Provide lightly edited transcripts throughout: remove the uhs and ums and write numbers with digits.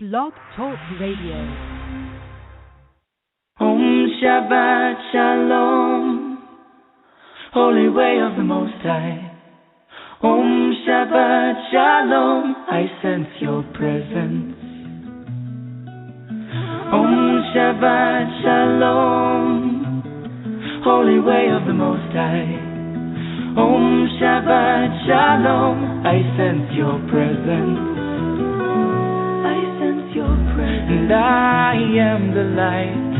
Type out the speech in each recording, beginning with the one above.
Blog Talk Radio. Om Shabbat Shalom, Holy Way of the Most High. Om Shabbat Shalom, I sense your presence. Om Shabbat Shalom, Holy Way of the Most High. Om Shabbat Shalom, I sense your presence. And I am the light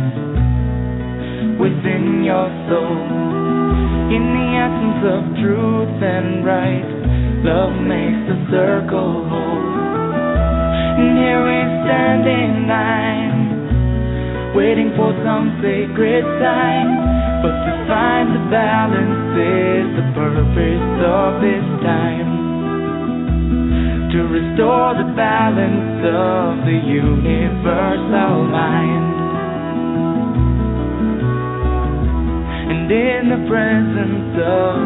within your soul. In the essence of truth and right, love makes the circle whole. And here we stand in line, waiting for some sacred sign. But to find the balance is the purpose of this time. To restore the balance of the universal mind. And in the presence of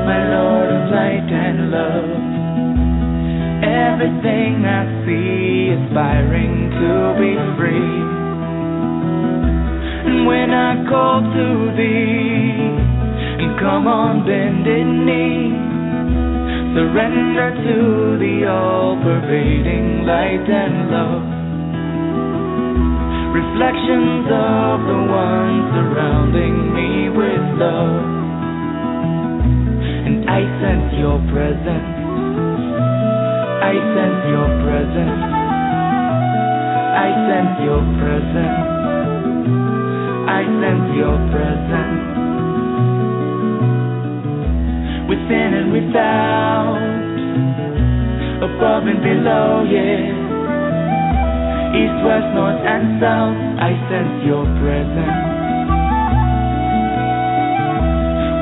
my Lord of light and love, everything I see aspiring to be free. And when I call to thee, and come on bended knee, surrender to the all-pervading light and love. Reflections of the one surrounding me with love. And I sense your presence. I sense your presence. I sense your presence. I sense your presence. Within and without, above and below, yeah. East, west, north and south, I sense your presence.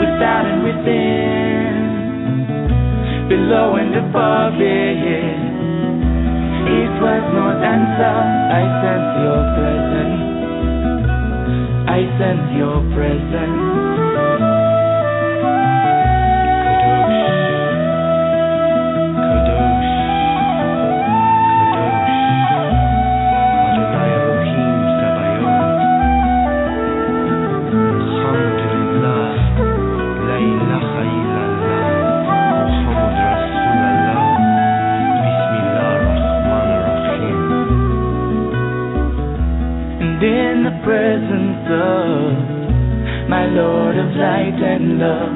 Without and within, below and above, yeah. East, west, north and south, I sense your presence. I sense your presence. Presence of my Lord of light and love,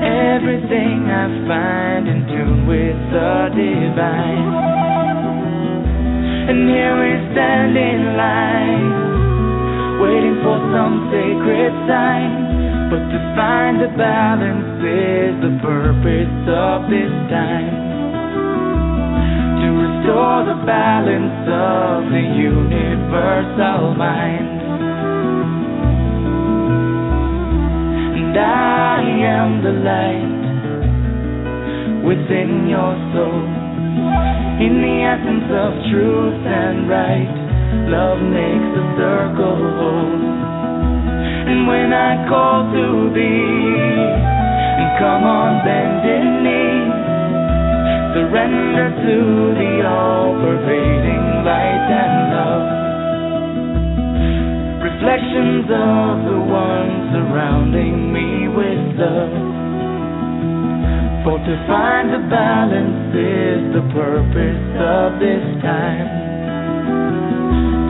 everything I find in tune with the divine. And here we stand in line, waiting for some sacred sign. But to find the balance is the purpose of this time. To restore the balance of the universal mind. And I am the light within your soul. In the essence of truth and right, love makes the circle whole. And when I call to thee, and come on bended knee, surrender to the all-pervading light and love. Reflections of the one surrounding me with love. For to find the balance is the purpose of this time.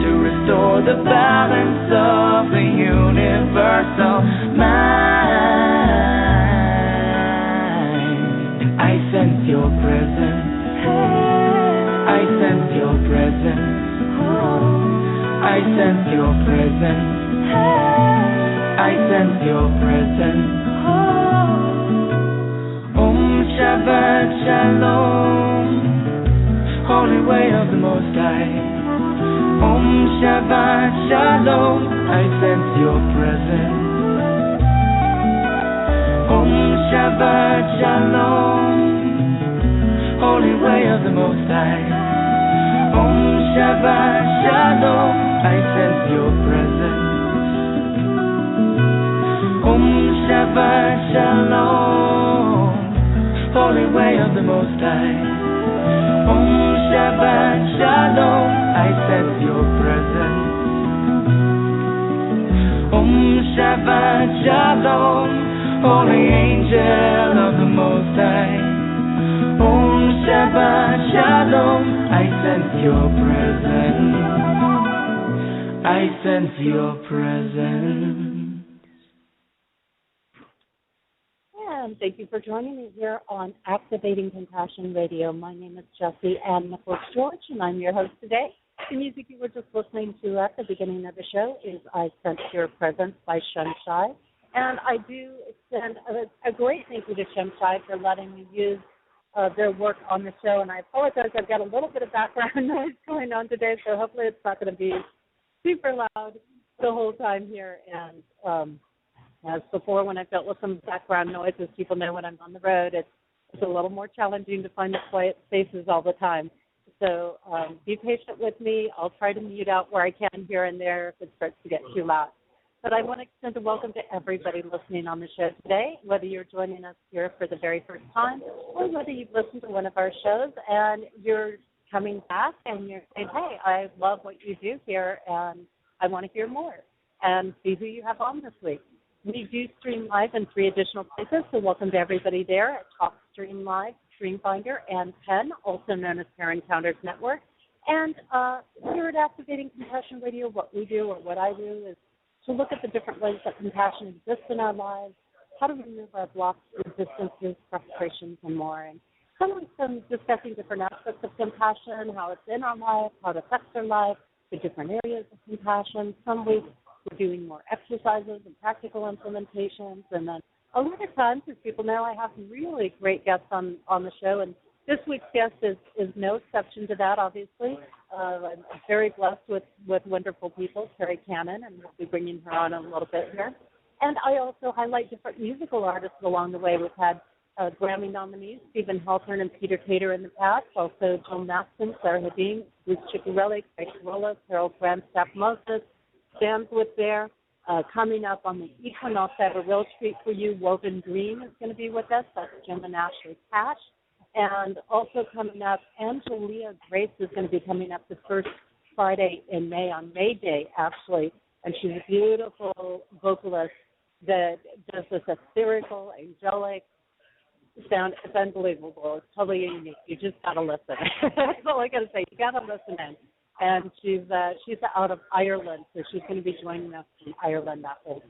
To restore the balance of the universal mind. And I sense your presence. I sense your presence. I sense your presence. I sense your presence. Om Shabbat Shalom, Holy Way of the Most High. Om Shabbat Shalom, I sense your presence. Om Shabbat Shalom, Holy Way of the Most High. Om Shabbat Shalom, I sense your presence. Om Shabbat Shalom, Holy Way of the Most High. Om Shabbat Shalom, I sense your presence. Shabbat Shalom, holy angel of the Most High. Shabbat Shalom, I sense your presence. I sense your presence. And thank you for joining me here on Activating Compassion Radio. My name is Jessie Ann Nichols George, and I'm your host today. The music you were just listening to at the beginning of the show is I Sense Your Presence by Shai. And I do extend a great thank you to Shai for letting me use their work on the show. And I apologize, I've got a little bit of background noise going on today, so hopefully it's not going to be super loud the whole time here. And as before, when I've dealt with some background noises, people know when I'm on the road, it's a little more challenging to find the quiet spaces all the time. So be patient with me. I'll try to mute out where I can here and there if it starts to get too loud. But I want to extend a welcome to everybody listening on the show today, whether you're joining us here for the very first time or whether you've listened to one of our shows and you're coming back and you're saying, hey, I love what you do here and I want to hear more and see who you have on this week. We do stream live in 3 additional places, so welcome to everybody there at TalkStream Live, StreamFinder, and PEN, also known as Pair Encounters Network. And here at Activating Compassion Radio, what we do or what I do is to look at the different ways that compassion exists in our lives, how to remove our blocks, resistances, frustrations, and more. And some discussing different aspects of compassion, how it's in our life, how it affects our life, the different areas of compassion. Some weeks we're doing more exercises and practical implementations. And then a lot of times, as people know, I have really great guests on the show. And this week's guest is no exception to that, obviously. I'm very blessed with wonderful people, Kerri Kannan, and we'll be bringing her on a little bit here. And I also highlight different musical artists along the way. We've had Grammy nominees, Stephen Halpern and Peter Tater in the past, also Joel Maston, Claire Hedin, Bruce Ciccarelli, Craig Corolla, Carol Grandstaff Moses, Stanwood there. Coming up on the Equinox, I have a real treat for you. Woven Green is going to be with us. That's Jim and Ashley Cash. And also coming up, Angelia Grace is going to be coming up the first Friday in May, on May Day, actually. And she's a beautiful vocalist that does this ethereal, angelic sound. It's unbelievable. It's totally unique. You just got to listen. That's all I got to say. You got to listen in. And she's out of Ireland, so she's going to be joining us from Ireland that week.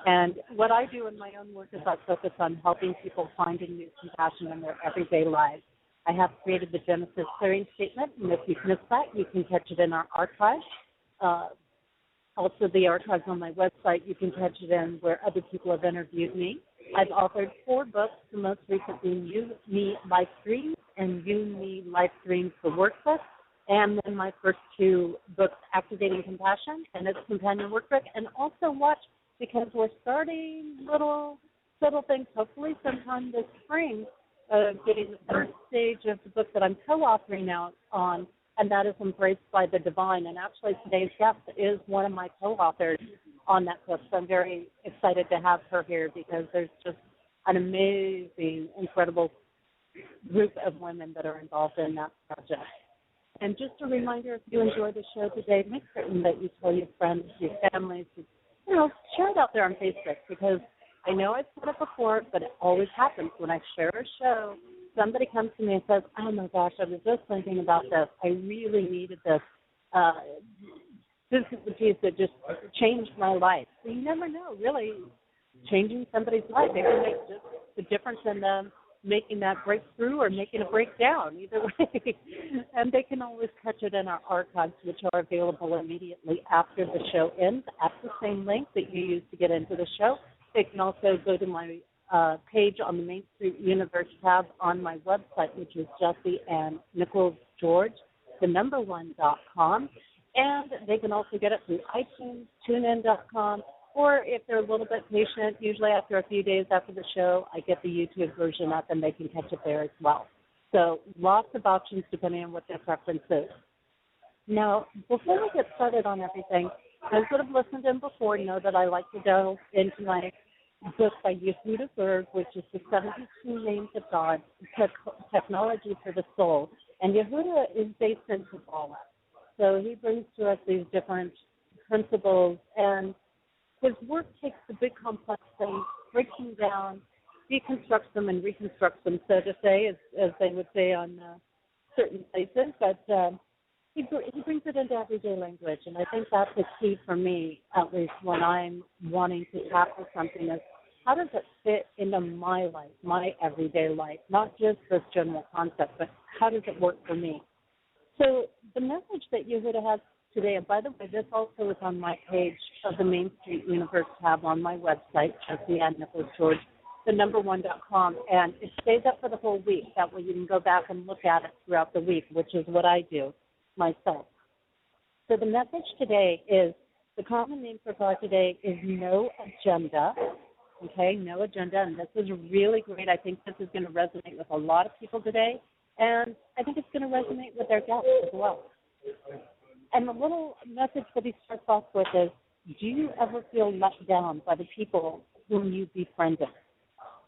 And what I do in my own work is I focus on helping people find and use compassion in their everyday lives. I have created the Genesis Clearing Statement, and if you've missed that, you can catch it in our archives. Also, the archives on my website, you can catch it in where other people have interviewed me. I've authored 4 books, the most recent being You, Me, Life Dreams, and You, Me, Life Dreams, the Workbook. And then my first 2 books, Activating Compassion and its companion workbook, and also watch, because we're starting little things, hopefully sometime this spring, getting the first stage of the book that I'm co-authoring out on, and that is Embraced by the Divine. And actually today's guest is one of my co-authors on that book, so I'm very excited to have her here because there's just an amazing, incredible group of women that are involved in that project. And just a reminder, if you enjoy the show today, make certain that you tell your friends, your families, share it out there on Facebook, because I know I've said it before, but it always happens. When I share a show, somebody comes to me and says, oh, my gosh, I was just thinking about this. I really needed this. This is the piece that just changed my life. So you never know, really, changing somebody's life. It can make just the difference in them making that breakthrough or making a breakdown, either way. And they can always catch it in our archives, which are available immediately after the show ends at the same link that you use to get into the show. They can also go to my page on the Main Street Universe tab on my website, which is Jessie and Nichols George, the1.com. And they can also get it through iTunes, TuneIn.com, or if they're a little bit patient, usually after a few days after the show, I get the YouTube version up and they can catch it there as well. So lots of options depending on what their preference is. Now, before we get started on everything, those that have listened in before know that I like to go into my book by Yehuda Berg, which is the 72 Names of God, Technology for the Soul. And Yehuda is based in Kabbalah. So he brings to us these different principles, and his work takes the big complex things, breaks them down, deconstructs them and reconstructs them, so to say, as they would say on certain places. But he brings it into everyday language, and I think that's the key for me, at least when I'm wanting to tackle something, is how does it fit into my life, my everyday life, not just this general concept, but how does it work for me? So the message that Yehuda has today, and by the way, this also is on my page of the Main Street Universe tab on my website, Nichols, the1.com, and it stays up for the whole week. That way you can go back and look at it throughout the week, which is what I do myself. So the message today is, the common name for God today is no agenda. Okay, no agenda, and this is really great. I think this is going to resonate with a lot of people today, and I think it's going to resonate with our guests as well. And the little message that he starts off with is, do you ever feel let down by the people whom you befriended?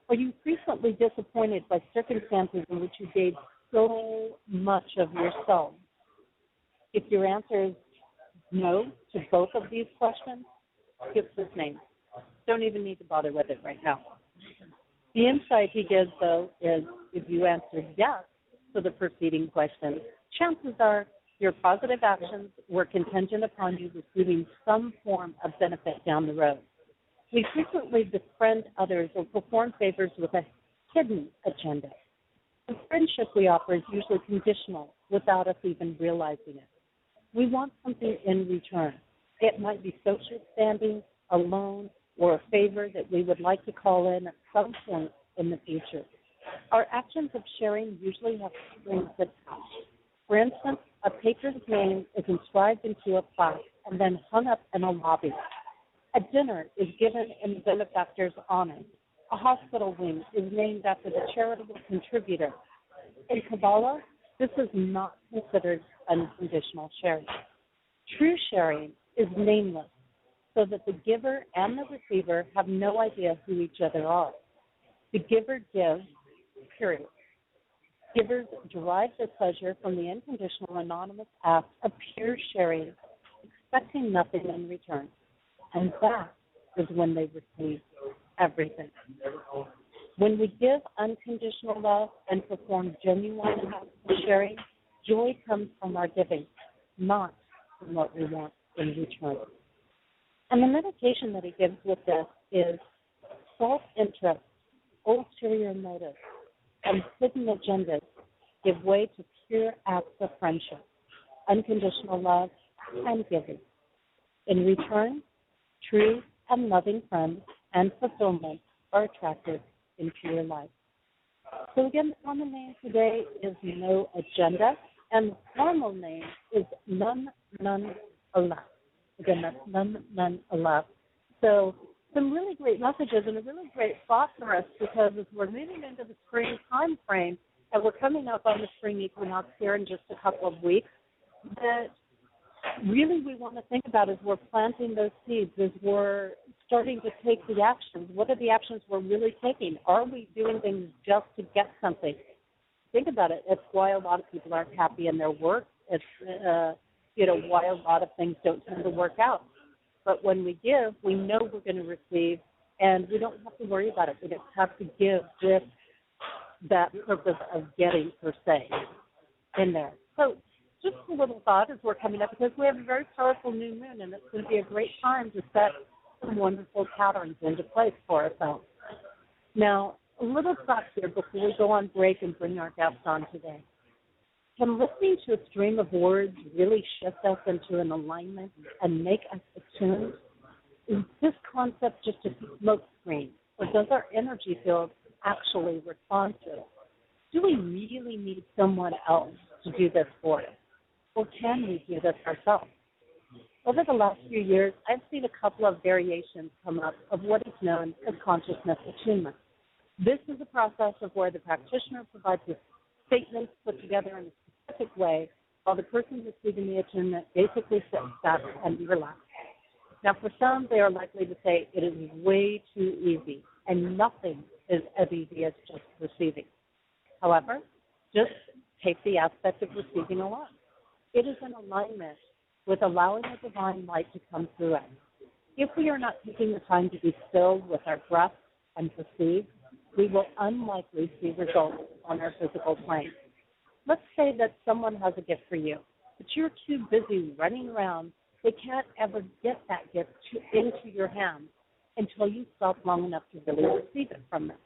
Are you frequently disappointed by circumstances in which you gave so much of yourself? If your answer is no to both of these questions, skip his name. Don't even need to bother with it right now. The insight he gives, though, is if you answer yes to the preceding question, chances are your positive actions were contingent upon you receiving some form of benefit down the road. We frequently befriend others or perform favors with a hidden agenda. The friendship we offer is usually conditional without us even realizing it. We want something in return. It might be social standing, a loan, or a favor that we would like to call in at some point in the future. Our actions of sharing usually have strings attached. For instance, a patron's name is inscribed into a plaque and then hung up in a lobby. A dinner is given in the benefactor's honor. A hospital wing is named after the charitable contributor. In Kabbalah, this is not considered unconditional sharing. True sharing is nameless, so that the giver and the receiver have no idea who each other are. The giver gives, period. Givers derive their pleasure from the unconditional anonymous act of pure sharing, expecting nothing in return. And that is when they receive everything. When we give unconditional love and perform genuine acts of sharing, joy comes from our giving, not from what we want in return. And the meditation that he gives with this is self-interest, ulterior motives, and hidden agendas give way to pure acts of friendship, unconditional love, and giving. In return, true and loving friends and fulfillment are attracted into your life. So again, the common name today is no agenda, and the formal name is none Allah. Again, that's none Allah. So some really great messages and a really great thought for us, because as we're moving into the spring time frame, and we're coming up on the spring equinox here in just a couple of weeks, that really we want to think about as we're planting those seeds, as we're starting to take the actions. What are the actions we're really taking? Are we doing things just to get something? Think about it. It's why a lot of people aren't happy in their work. It's why a lot of things don't tend to work out. But when we give, we know we're going to receive, and we don't have to worry about it. We just have to give with that purpose of getting, per se, in there. So just a little thought as we're coming up, because we have a very powerful new moon, and it's going to be a great time to set some wonderful patterns into place for ourselves. Now, a little thought here before we go on break and bring our guests on today. Can listening to a stream of words really shift us into an alignment and make us attuned? Is this concept just a smoke screen, or does our energy field actually respond to it? Do we really need someone else to do this for us, or can we do this ourselves? Over the last few years, I've seen a couple of variations come up of what is known as consciousness attunement. This is a process of where the practitioner provides a statement put together in a specific way, while the person receiving the attunement basically sits back and relaxes. Now, for some, they are likely to say it is way too easy, and nothing is as easy as just receiving. However, just take the aspect of receiving alone. It is in alignment with allowing the divine light to come through us. If we are not taking the time to be still with our breath and perceive, we will unlikely see results on our physical plane. Let's say that someone has a gift for you, but you're too busy running around, they can't ever get that gift into your hands until you stop long enough to really receive it from them.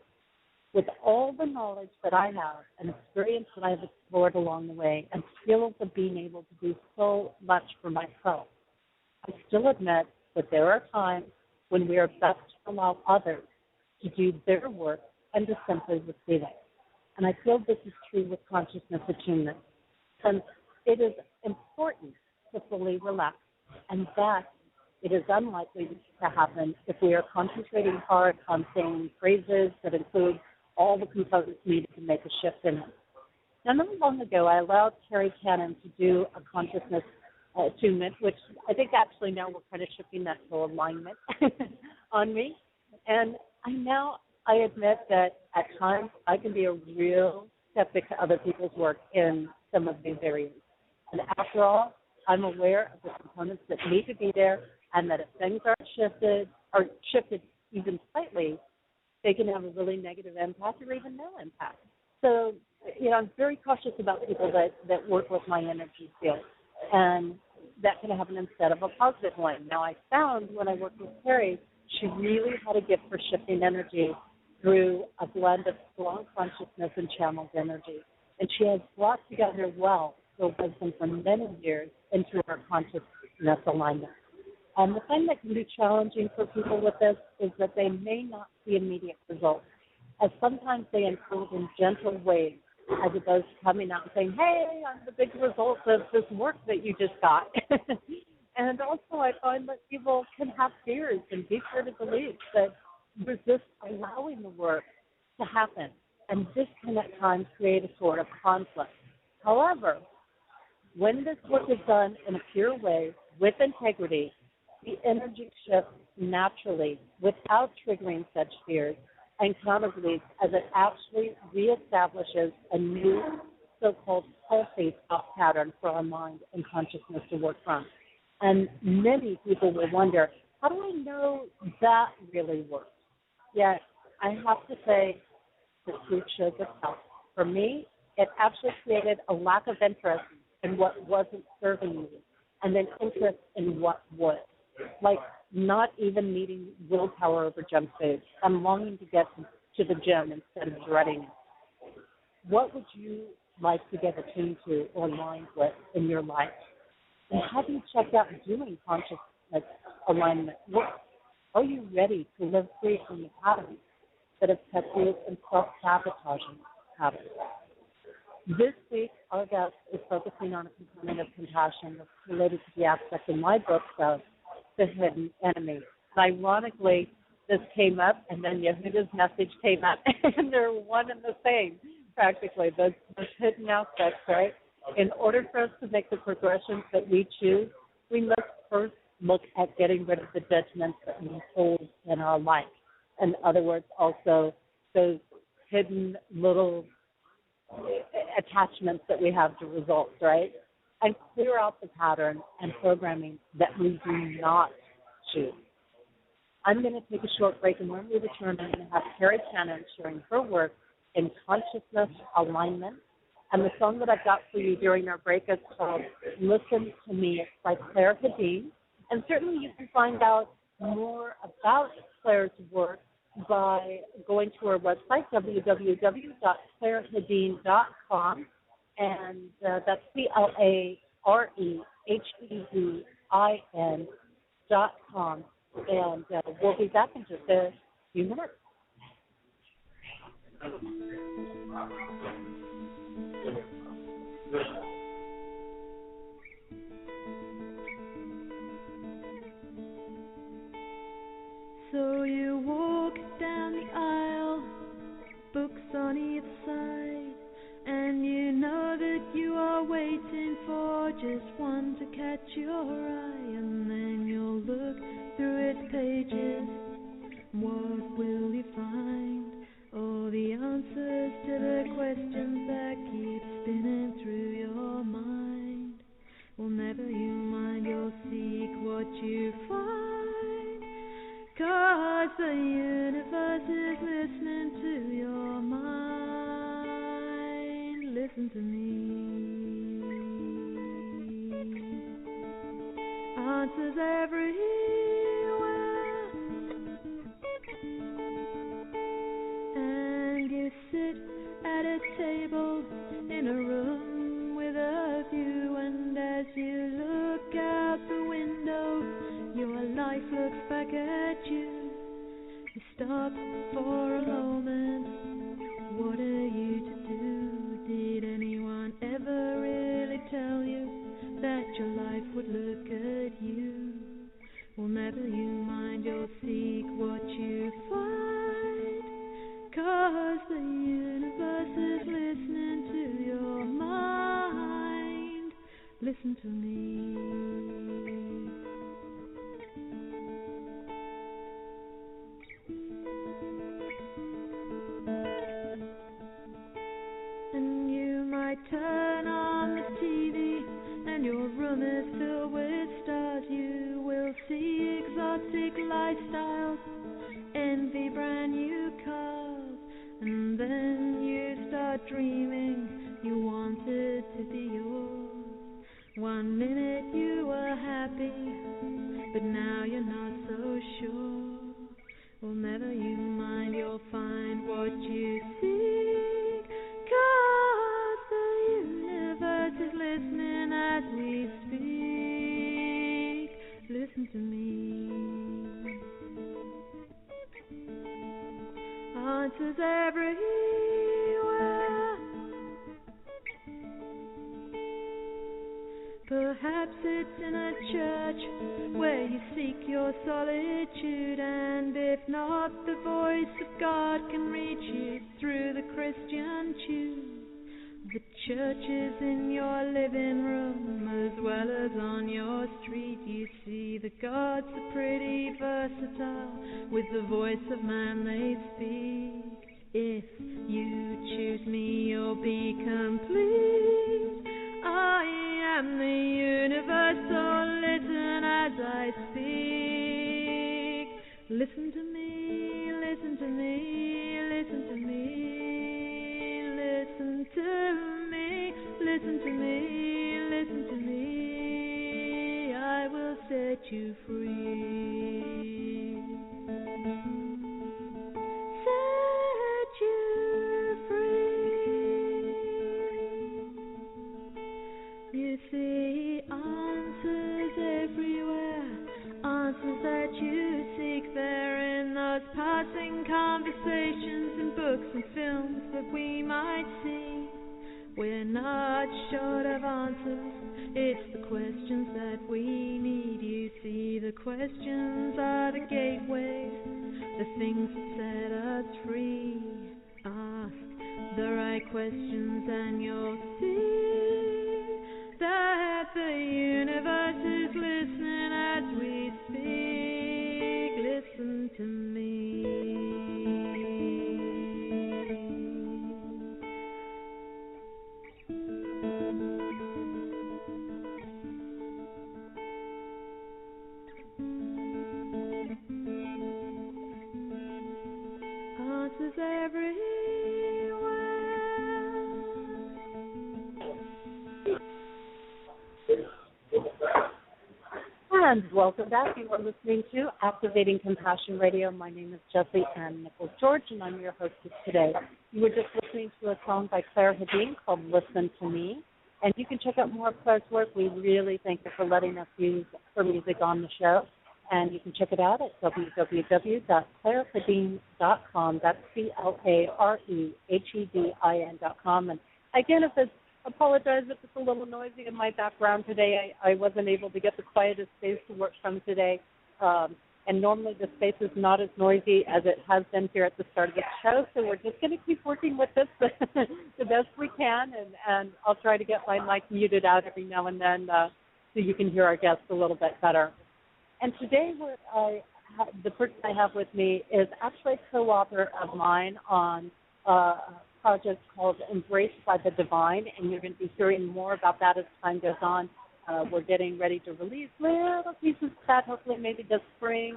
With all the knowledge that I have and experience that I have explored along the way and skills of being able to do so much for myself, I still admit that there are times when we are best to allow others to do their work and to simply receive it. And I feel this is true with consciousness attunement, since it is important to fully relax, and that it is unlikely to happen if we are concentrating hard on saying phrases that include all the components needed to make a shift in it. Now, not long ago, I allowed Kerri Kannan to do a consciousness attunement, which I think actually now we're kind of shifting that to alignment on me. And I admit that at times I can be a real skeptic to other people's work in some of these areas. And after all, I'm aware of the components that need to be there, and that if things aren't shifted even slightly, they can have a really negative impact or even no impact. So, I'm very cautious about people that work with my energy field, and that can happen instead of a positive one. Now, I found when I worked with Kerri, she really had a gift for shifting energy through a blend of strong consciousness and channeled energy. And she has brought together well her wisdom for many years into her consciousness alignment. And the thing that can be challenging for people with this is that they may not see immediate results, as sometimes they unfold in gentle ways, as opposed to coming out and saying, hey, I'm the big result of this work that you just got. And also I find that people can have fears and be fear to believe that resist allowing the work to happen. And this can at times create a sort of conflict. However, when this work is done in a pure way, with integrity, the energy shifts naturally without triggering such fears and counterbeliefs, as it actually reestablishes a new so-called healthy thought pattern for our mind and consciousness to work from. And many people will wonder, how do I know that really works? Yet, I have to say, the truth shows itself. For me, it actually created a lack of interest in what wasn't serving me, and then interest in what would. Like not even needing willpower over junk food. I'm longing to get to the gym instead of dreading it. What would you like to get attuned to or aligned with in your life? And have you checked out doing consciousness alignment work? Are you ready to live free from the patterns that have kept you in self-sabotaging habits? This week, our guest is focusing on a component of compassion that's related to the aspect in my book of the hidden enemy. Ironically, this came up, and then Yehuda's message came up, and they're one and the same, practically, those hidden aspects, right? In order for us to make the progressions that we choose, we must first look at getting rid of the judgments that we hold in our life. In other words, also those hidden little attachments that we have to results, right? And clear out the pattern and programming that we do not choose. I'm going to take a short break, and when we return, I'm going to have Kerri Kannan sharing her work in consciousness alignment. And the song that I've got for you during our break is called Listen to Me. It's by Claire Hadeen. And certainly you can find out more about Claire's work by going to her website, www.clairehadeen.com. And that's CLAREHEDEEN.com. And we'll be back in just a few minutes. So you walk down the aisle, books on each side, and you know that you are waiting for just one to catch your eye, and then you'll look through its pages. What will you find? All the answers to the questions that keep spinning never you mind, you'll seek what you find. 'Cause the universe is listening to your mind. Listen to me. Answers everywhere. And you sit at a table in a room with a view, and as you look out the window, your life looks back at you. You stop for a moment. What are you to do? Did anyone ever really tell you that your life would look at you? Well, never you mind, you'll seek what you find. 'Cause the universe is listening to your mind. Listen to me. And you might turn on the TV and your room is filled with stars. You will see exotic lifestyles, envy brand new cars, and then you start dreaming you wanted to be yours. One minute you were happy, but now you're not so sure. Well, never you mind, you'll find what you seek. 'Cause the universe is listening as we speak. Listen to me. Answers everywhere. Perhaps it's in a church where you seek your solitude, and if not, the voice of God can reach you through the Christian tune. The church is in your living room as well as on your street. You see, the gods are pretty versatile, with the voice of man they speak. If you choose me, you'll be complete. I am the universe, so listen as I speak. Listen to me, listen to me, listen to me. Listen to me, listen to me, listen to me. I will set you free. Set you free. You see answers everywhere, answers that you seek there in those passing conversations in books and films that we might see. We're not short of answers, it's the questions that we need. You see, the questions are the gateways, the things that set us free. Ask the right questions and you'll see that the universe is listening as we speak. Listen to me. Answers everywhere. And welcome back. You are listening to Activating Compassion Radio. My name is Jessie Ann Nichols George, and I'm your hostess today. You were just listening to a song by Claire Hadeen called Listen to Me. And you can check out more of Claire's work. We really thank her for letting us use her music on the show. And you can check it out at www.clairehadeen.com. That's CLAREHEDIN.com. And again, apologize if it's a little noisy in my background today. I wasn't able to get the quietest space to work from today. And normally the space is not as noisy as it has been here at the start of the show. So we're just going to keep working with this the best we can. And I'll try to get my mic muted out every now and then so you can hear our guests a little bit better. And today the person I have with me is actually a co-author of mine on a project called Embraced by the Divine, and you're going to be hearing more about that as time goes on. we're getting ready to release little pieces of that, hopefully maybe this spring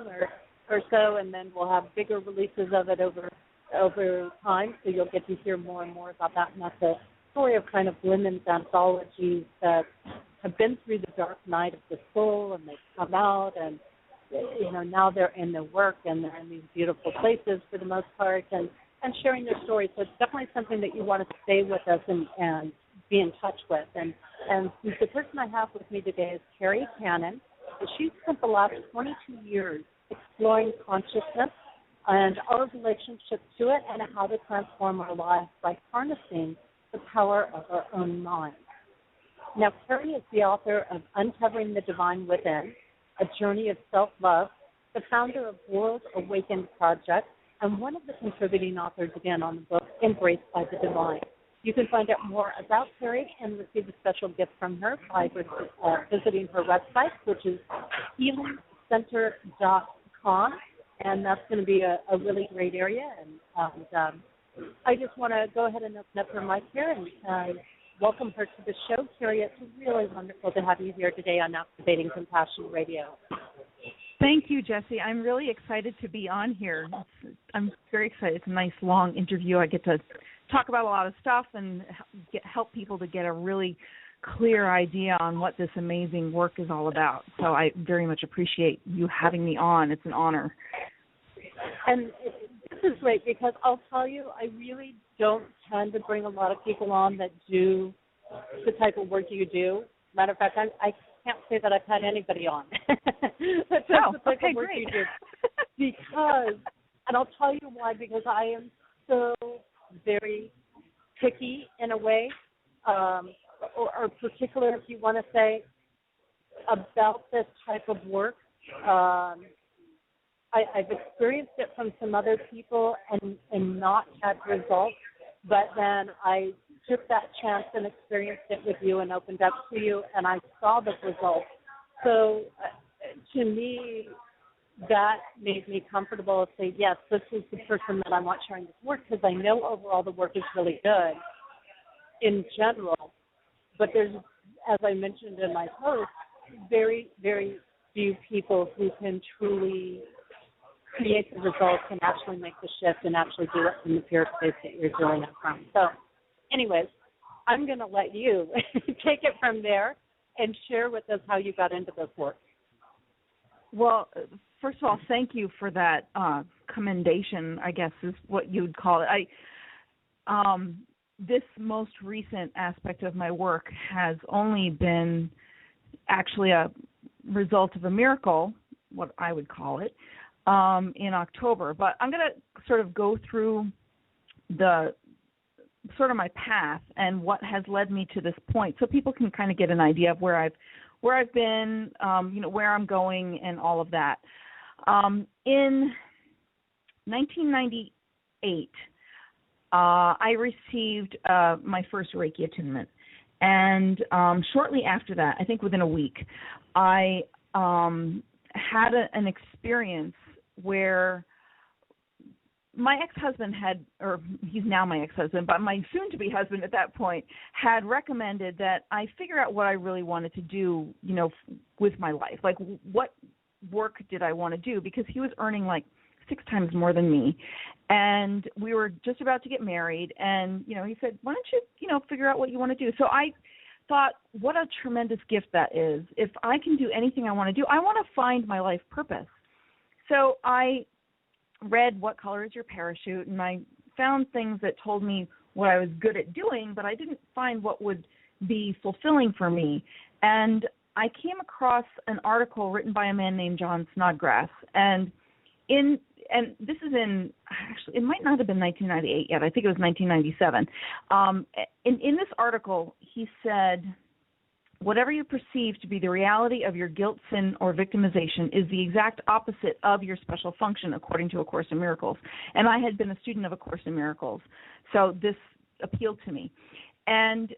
or so, and then we'll have bigger releases of it over time, so you'll get to hear more and more about that. And that's a story of kind of women's anthologies that have been through the dark night of the soul, and they've come out, and now they're in their work, and they're in these beautiful places for the most part, and sharing their stories. So it's definitely something that you want to stay with us and be in touch with. And the person I have with me today is Kerri Kannan. She's spent the last 22 years exploring consciousness and our relationship to it and how to transform our lives by harnessing the power of our own mind. Now, Kerri is the author of Uncovering the Divine Within, A Journey of Self-Love, the founder of World Awakened Project, and one of the contributing authors again on the book, Embraced by the Divine. You can find out more about Kerri and receive a special gift from her by visiting her website, which is healingcenter.com, and that's going to be a really great area. And I just want to go ahead and open up her mic here and welcome her to the show. Kerri, it's really wonderful to have you here today on Activating Compassion Radio. Thank you, Jessie. I'm really excited to be on here. I'm very excited. It's a nice, long interview. I get to talk about a lot of stuff and help people to get a really clear idea on what this amazing work is all about. So I very much appreciate you having me on. It's an honor. And this is great because I'll tell you, I really don't tend to bring a lot of people on that do the type of work you do. Matter of fact, I can't say that I've had anybody on that does the type of work you do. Because, and I'll tell you why, because I am so very picky in a way, or particular, if you want to say, about this type of work. I've experienced it from some other people and not had results, but then I took that chance and experienced it with you and opened up to you, and I saw the results. So to me, that made me comfortable to say, yes, this is the person that I want sharing this work, because I know overall the work is really good in general, but there's, as I mentioned in my post, very, very few people who can truly create the results and actually make the shift and actually do it from the pure space that you're doing it from. So anyways, I'm going to let you take it from there and share with us how you got into this work. Well, first of all, thank you for that commendation, I guess is what you'd call it. This most recent aspect of my work has only been actually a result of a miracle, what I would call it, in October. But I'm going to sort of go through the sort of my path and what has led me to this point, so people can kind of get an idea of where I've been, where I'm going, and all of that. In 1998, I received my first Reiki attunement, and shortly after that, I think within a week, I had an experience where my ex-husband he's now my ex-husband, but my soon-to-be husband at that point had recommended that I figure out what I really wanted to do, with my life. Like, what work did I want to do? Because he was earning like 6 times more than me, and we were just about to get married, and, he said, why don't you, figure out what you want to do? So I thought, what a tremendous gift that is. If I can do anything I want to do, I want to find my life purpose. So I read What Color Is Your Parachute, and I found things that told me what I was good at doing, but I didn't find what would be fulfilling for me. And I came across an article written by a man named John Snodgrass, and this is actually, it might not have been 1998 yet. I think it was 1997. In this article, he said, whatever you perceive to be the reality of your guilt, sin, or victimization is the exact opposite of your special function, according to A Course in Miracles. And I had been a student of A Course in Miracles, so this appealed to me. And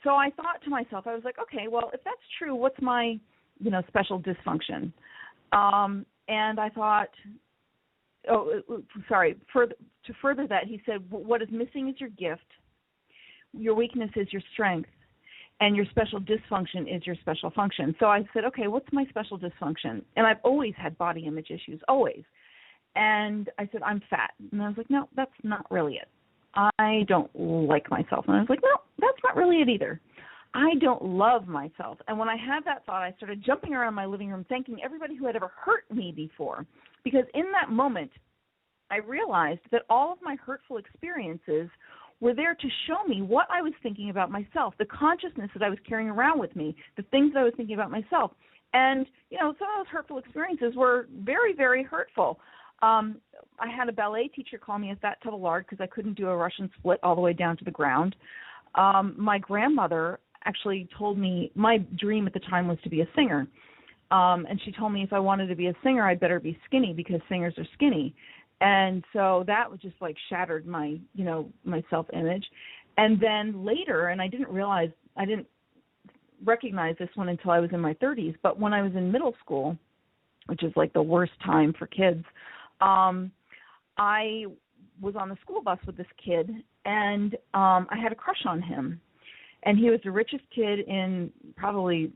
so I thought to myself, I was like, okay, well, if that's true, what's my, special dysfunction? And I thought, to further that, he said, what is missing is your gift. Your weakness is your strength. and your special dysfunction is your special function. So I said, okay, what's my special dysfunction? And I've always had body image issues, always. And I said, I'm fat. And I was like, no, that's not really it. I don't like myself. And I was like, no, that's not really it either. I don't love myself. And when I had that thought, I started jumping around my living room thanking everybody who had ever hurt me before. Because in that moment, I realized that all of my hurtful experiences were there to show me what I was thinking about myself, the consciousness that I was carrying around with me, the things that I was thinking about myself. And, you know, some of those hurtful experiences were very, very hurtful. I had a ballet teacher call me a fat tub of lard because I couldn't do a Russian split all the way down to the ground. My grandmother actually told me my dream at the time was to be a singer. And she told me if I wanted to be a singer, I'd better be skinny because singers are skinny. And so that was just like shattered my, you know, my self-image. And then later, and I didn't recognize this one until I was in my 30s, but when I was in middle school, which is like the worst time for kids, I was on the school bus with this kid, and I had a crush on him. And he was the richest kid in probably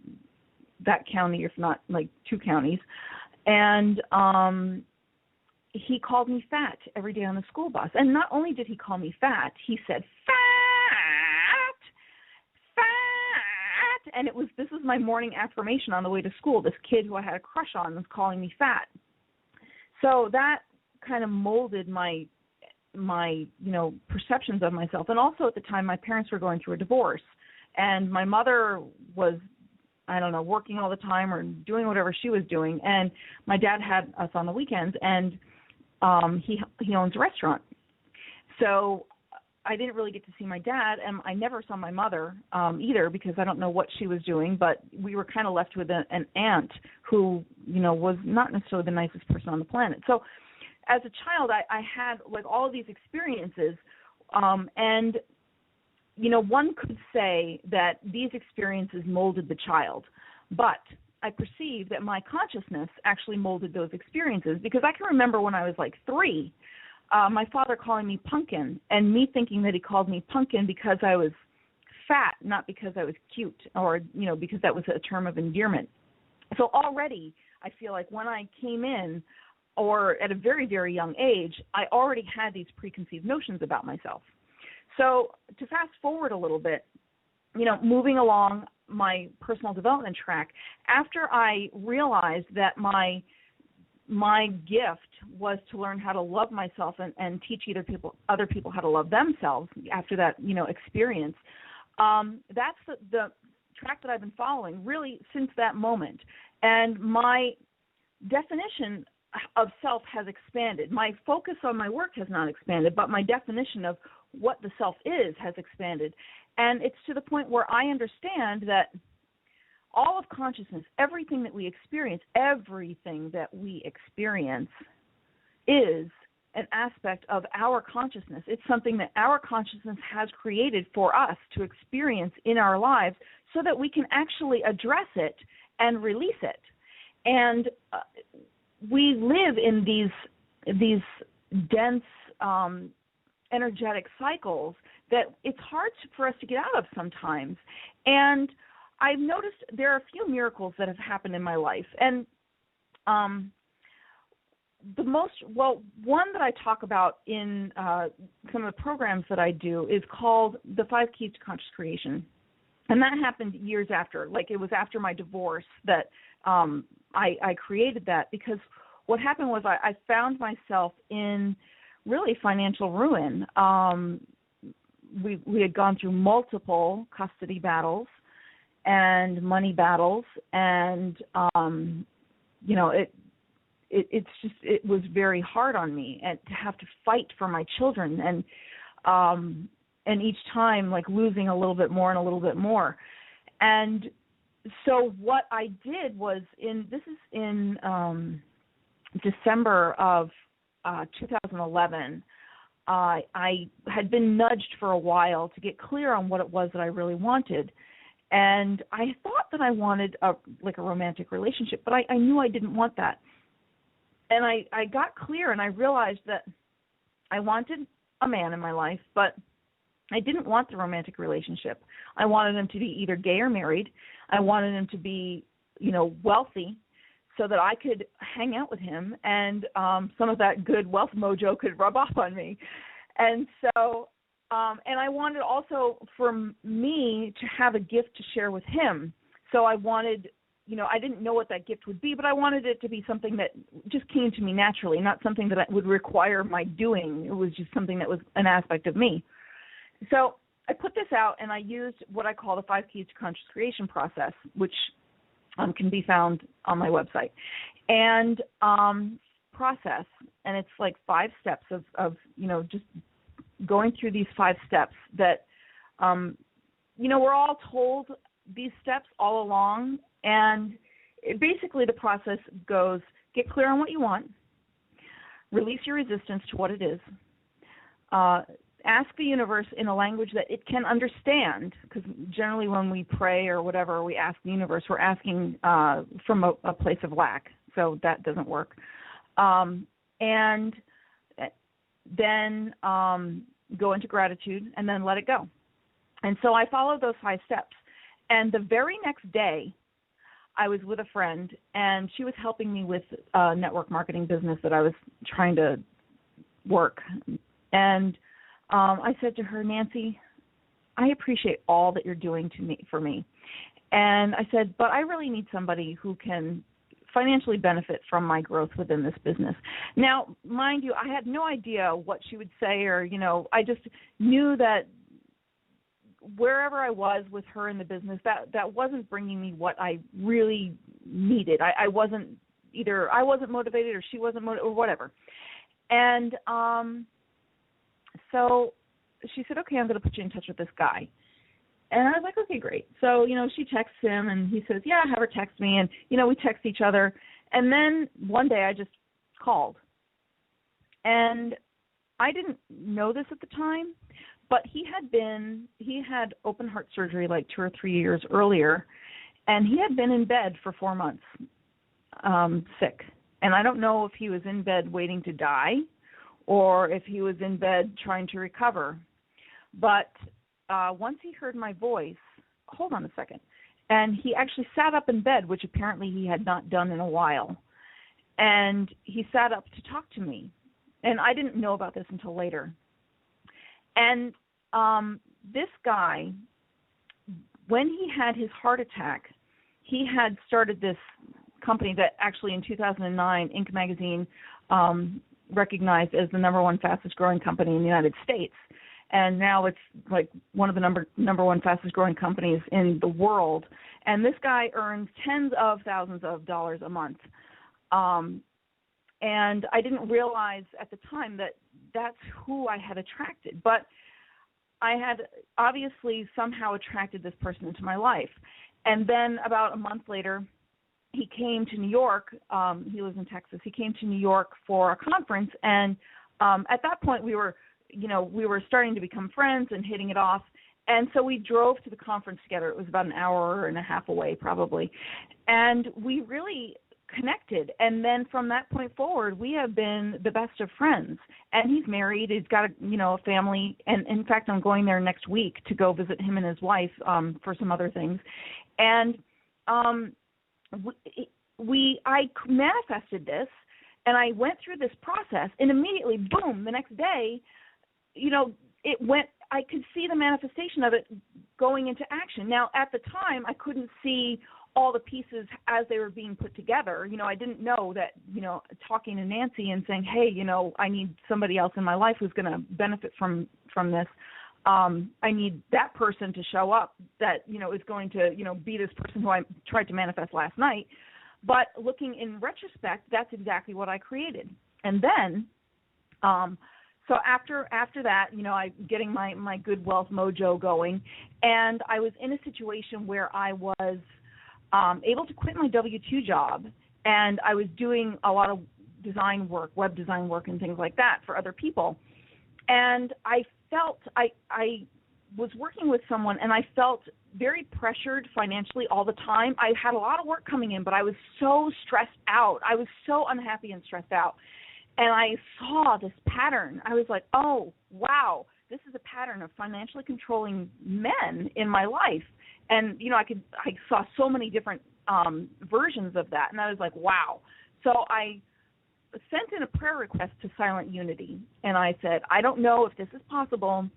that county, if not like 2 counties. And he called me fat every day on the school bus. And not only did he call me fat, he said, fat, fat. And this was my morning affirmation on the way to school. This kid who I had a crush on was calling me fat. So that kind of molded my you know, perceptions of myself. And also at the time, my parents were going through a divorce. And my mother was, I don't know, working all the time or doing whatever she was doing. And my dad had us on the weekends, and he owns a restaurant. So I didn't really get to see my dad, and I never saw my mother either because I don't know what she was doing, but we were kind of left with an aunt who, you know, was not necessarily the nicest person on the planet. So as a child, I had like all of these experiences, and, you know, one could say that these experiences molded the child, but I perceive that my consciousness actually molded those experiences because I can remember when I was like 3, my father calling me pumpkin and me thinking that he called me pumpkin because I was fat, not because I was cute or, you know, because that was a term of endearment. So already I feel like when I came in, or at a very, very young age, I already had these preconceived notions about myself. So to fast forward a little bit, you know, moving along my personal development track, after I realized that my gift was to learn how to love myself and teach other people how to love themselves after that, you know, experience, that's the track that I've been following really since that moment. And my definition of self has expanded. My focus on my work has not expanded, but my definition of what the self is has expanded. And it's to the point where I understand that all of consciousness, everything that we experience is an aspect of our consciousness. It's something that our consciousness has created for us to experience in our lives so that we can actually address it and release it. And we live in these dense energetic cycles that it's hard for us to get out of sometimes. And I've noticed there are a few miracles that have happened in my life. And one that I talk about in some of the programs that I do is called the 5 Keys to Conscious Creation. And that happened years after. Like, it was after my divorce that I created that, because what happened was I found myself in really financial ruin. We had gone through multiple custody battles and money battles, and you know, it was very hard on me, and to have to fight for my children, and each time like losing a little bit more and a little bit more. And so what I did was in December of 2011, I had been nudged for a while to get clear on what it was that I really wanted. And I thought that I wanted a romantic relationship, but I knew I didn't want that. And I got clear, and I realized that I wanted a man in my life, but I didn't want the romantic relationship. I wanted him to be either gay or married. I wanted him to be, wealthy, so that I could hang out with him and some of that good wealth mojo could rub off on me. And so, and I wanted also for me to have a gift to share with him. So I wanted, I didn't know what that gift would be, but I wanted it to be something that just came to me naturally, not something that would require my doing. It was just something that was an aspect of me. So I put this out, and I used what I call the 5 Keys to Conscious Creation process, which can be found on my website. And process, and it's like 5 steps of just going through these 5 steps that, we're all told these steps all along. And basically the process goes, get clear on what you want, release your resistance to what it is, ask the universe in a language that it can understand, because generally when we pray or whatever, we ask the universe, we're asking from a place of lack, so that doesn't work. And then go into gratitude and then let it go. And so I followed those 5 steps. And the very next day, I was with a friend, and she was helping me with a network marketing business that I was trying to work. And I said to her, Nancy, I appreciate all that you're doing for me. And I said, but I really need somebody who can financially benefit from my growth within this business. Now, mind you, I had no idea what she would say, or, I just knew that wherever I was with her in the business, that wasn't bringing me what I really needed. I wasn't motivated, or she wasn't motivated, or whatever. And so she said, okay, I'm going to put you in touch with this guy. And I was like, okay, great. So, she texts him, and he says, yeah, have her text me. And, we text each other. And then one day I just called. And I didn't know this at the time, but he had open heart surgery like 2 or 3 years earlier, and he had been in bed for 4 months, sick. And I don't know if he was in bed waiting to die or if he was in bed trying to recover. But once he heard my voice, hold on a second, and he actually sat up in bed, which apparently he had not done in a while. And he sat up to talk to me. And I didn't know about this until later. And this guy, when he had his heart attack, he had started this company that actually in 2009, Inc. magazine recognized as the #1 fastest growing company in the United States. And now it's like one of the number 1 fastest growing companies in the world. And this guy earns tens of thousands of dollars a month. And I didn't realize at the time that that's who I had attracted. But I had obviously somehow attracted this person into my life. And then about a month later, he came to New York. He lives in Texas. He came to New York for a conference. And at that point, we were starting to become friends and hitting it off. And so we drove to the conference together. It was about an hour and a half away, probably. And we really connected. And then from that point forward, we have been the best of friends. And he's married. He's got a family. And in fact, I'm going there next week to go visit him and his wife for some other things. And I manifested this, and I went through this process, and immediately, boom, the next day, it went. I could see the manifestation of it going into action. Now, at the time, I couldn't see all the pieces as they were being put together. I didn't know that, talking to Nancy and saying, hey, I need somebody else in my life who's going to benefit from this. I need that person to show up that, is going to, be this person who I tried to manifest last night. But looking in retrospect, that's exactly what I created. And then, so after that, I getting my good wealth mojo going, and I was in a situation where I was able to quit my W-2 job, and I was doing a lot of design work, web design work and things like that for other people. And I felt I was working with someone, and I felt very pressured financially all the time. I had a lot of work coming in, but I was so stressed out. I was so unhappy and stressed out. And I saw this pattern. I was like, oh, wow, this is a pattern of financially controlling men in my life. And, you know, I saw so many different versions of that, and I was like, wow. So I sent in a prayer request to Silent Unity, and I said, I don't know if this is possible,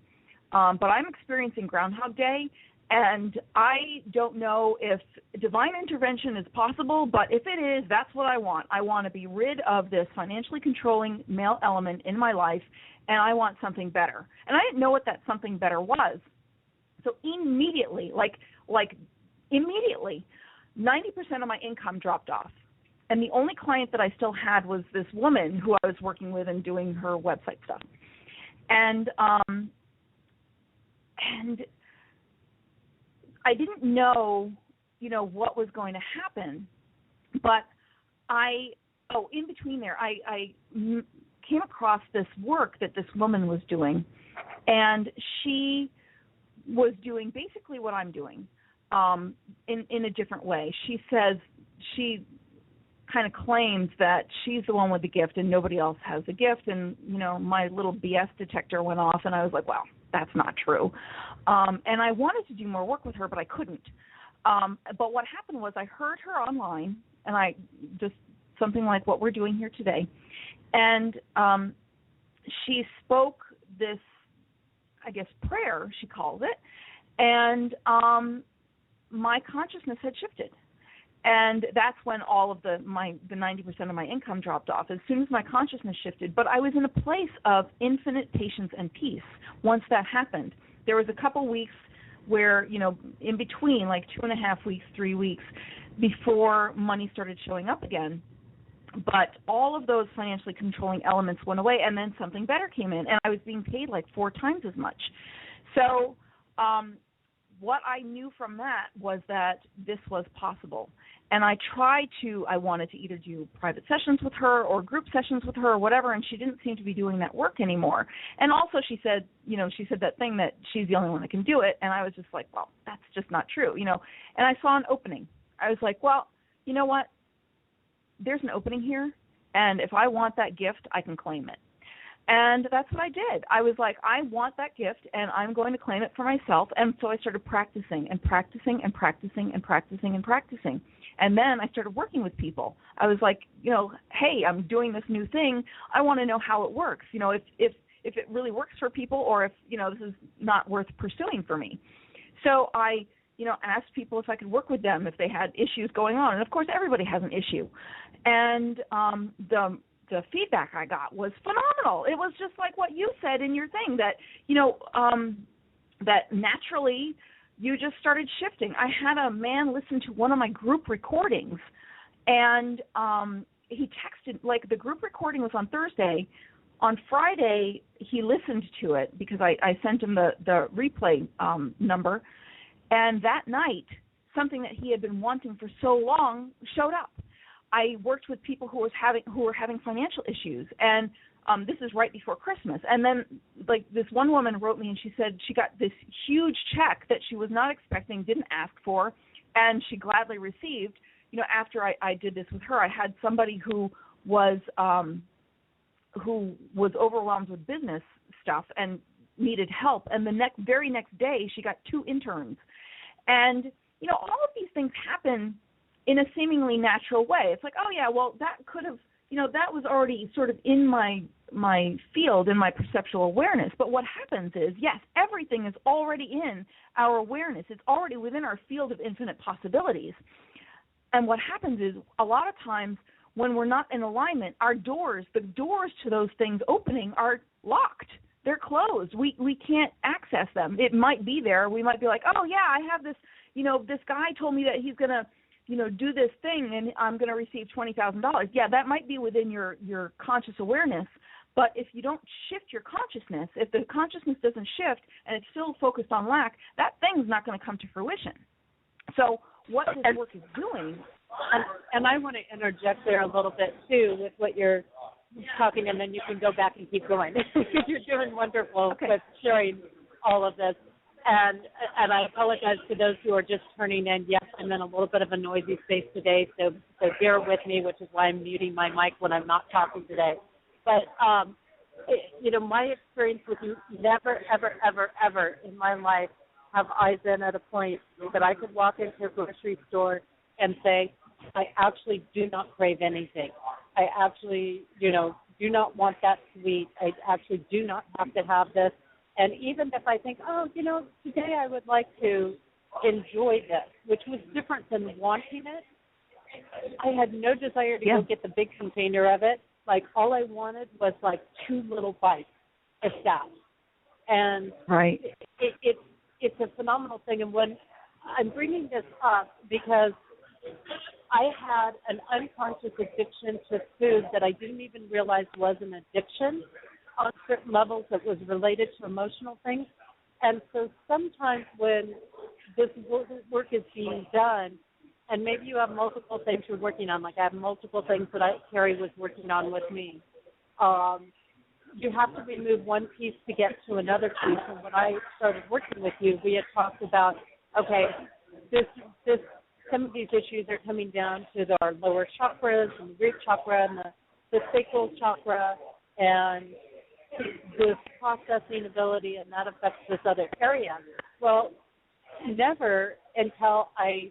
but I'm experiencing Groundhog Day, and I don't know if divine intervention is possible, but if it is, that's what I want. I want to be rid of this financially controlling male element in my life, and I want something better. And I didn't know what that something better was. So immediately, like immediately, 90% of my income dropped off. And the only client that I still had was this woman who I was working with and doing her website stuff. And I didn't know, you know, what was going to happen, but in between there, I came across this work that this woman was doing, and she was doing basically what I'm doing in a different way. She says, she kind of claims that she's the one with the gift and nobody else has the gift, and, you know, my little BS detector went off, and I was like, wow, that's not true. And I wanted to do more work with her, but I couldn't. But what happened was I heard her online, and I just something like what we're doing here today, and she spoke this, I guess, prayer, she calls it, and my consciousness had shifted. And that's when all of the 90% of my income dropped off, as soon as my consciousness shifted. But I was in a place of infinite patience and peace once that happened. There was a couple weeks where, you know, in between, like 2.5 weeks, 3 weeks, before money started showing up again. But all of those financially controlling elements went away, and then something better came in, and I was being paid like 4 times as much. So what I knew from that was that this was possible. And I wanted to either do private sessions with her or group sessions with her or whatever, and she didn't seem to be doing that work anymore. And also she said that thing that she's the only one that can do it, and I was just like, well, that's just not true, you know. And I saw an opening. I was like, well, you know what? There's an opening here, and if I want that gift, I can claim it. And that's what I did. I was like, I want that gift, and I'm going to claim it for myself. And so I started practicing and practicing and practicing and practicing and practicing. And then I started working with people. I was like, you know, hey, I'm doing this new thing. I want to know how it works. You know, if it really works for people, or if, you know, this is not worth pursuing for me. So I, you know, asked people if I could work with them if they had issues going on. And of course, everybody has an issue. And the feedback I got was phenomenal. It was just like what you said in your thing, that, you know, that naturally you just started shifting. I had a man listen to one of my group recordings, and he texted, like, the group recording was on Thursday. On Friday, he listened to it because I sent him the replay number, and that night, something that he had been wanting for so long showed up. I worked with people who were having financial issues, and this is right before Christmas. And then, like, this one woman wrote me, and she said she got this huge check that she was not expecting, didn't ask for, and she gladly received. You know, after I did this with her, I had somebody who was overwhelmed with business stuff and needed help, and the very next day she got 2 interns. And, you know, all of these things happen in a seemingly natural way. It's like, oh yeah, well, that could have, you know, that was already sort of in my field, in my perceptual awareness. But what happens is, yes, everything is already in our awareness. It's already within our field of infinite possibilities. And what happens is, a lot of times when we're not in alignment, the doors to those things opening are locked. They're closed. We can't access them. It might be there. We might be like, oh yeah, I have this, you know, this guy told me that he's going to, you know, do this thing and I'm going to receive $20,000. Yeah, that might be within your conscious awareness, but if you don't shift your consciousness, if the consciousness doesn't shift and it's still focused on lack, that thing's not going to come to fruition. So what this work is doing... And I want to interject there a little bit, too, with what you're talking, and then you can go back and keep going. You're doing wonderful with sharing all of this. And I apologize to those who are just turning in. Yes, I'm in a little bit of a noisy space today, so bear with me, which is why I'm muting my mic when I'm not talking today. But my experience with you, never, ever, ever, ever in my life have I been at a point that I could walk into a grocery store and say, I actually do not crave anything. I actually, do not want that sweet. I actually do not have to have this. And even if I think, today I would like to enjoy this, which was different than wanting it, I had no desire to go get the big container of it. Like, all I wanted was, like, 2 little bites, if that. And right. It's a phenomenal thing. And when I'm bringing this up because I had an unconscious addiction to food that I didn't even realize was an addiction on certain levels that was related to emotional things. And so sometimes when this work is being done, and maybe you have multiple things you're working on, like I have multiple things that Kerri was working on with me, you have to remove one piece to get to another piece. And when I started working with you, we had talked about, okay, some of these issues are coming down to our lower chakras and the root chakra and the sacral chakra and this processing ability, and that affects this other area. Well, never until I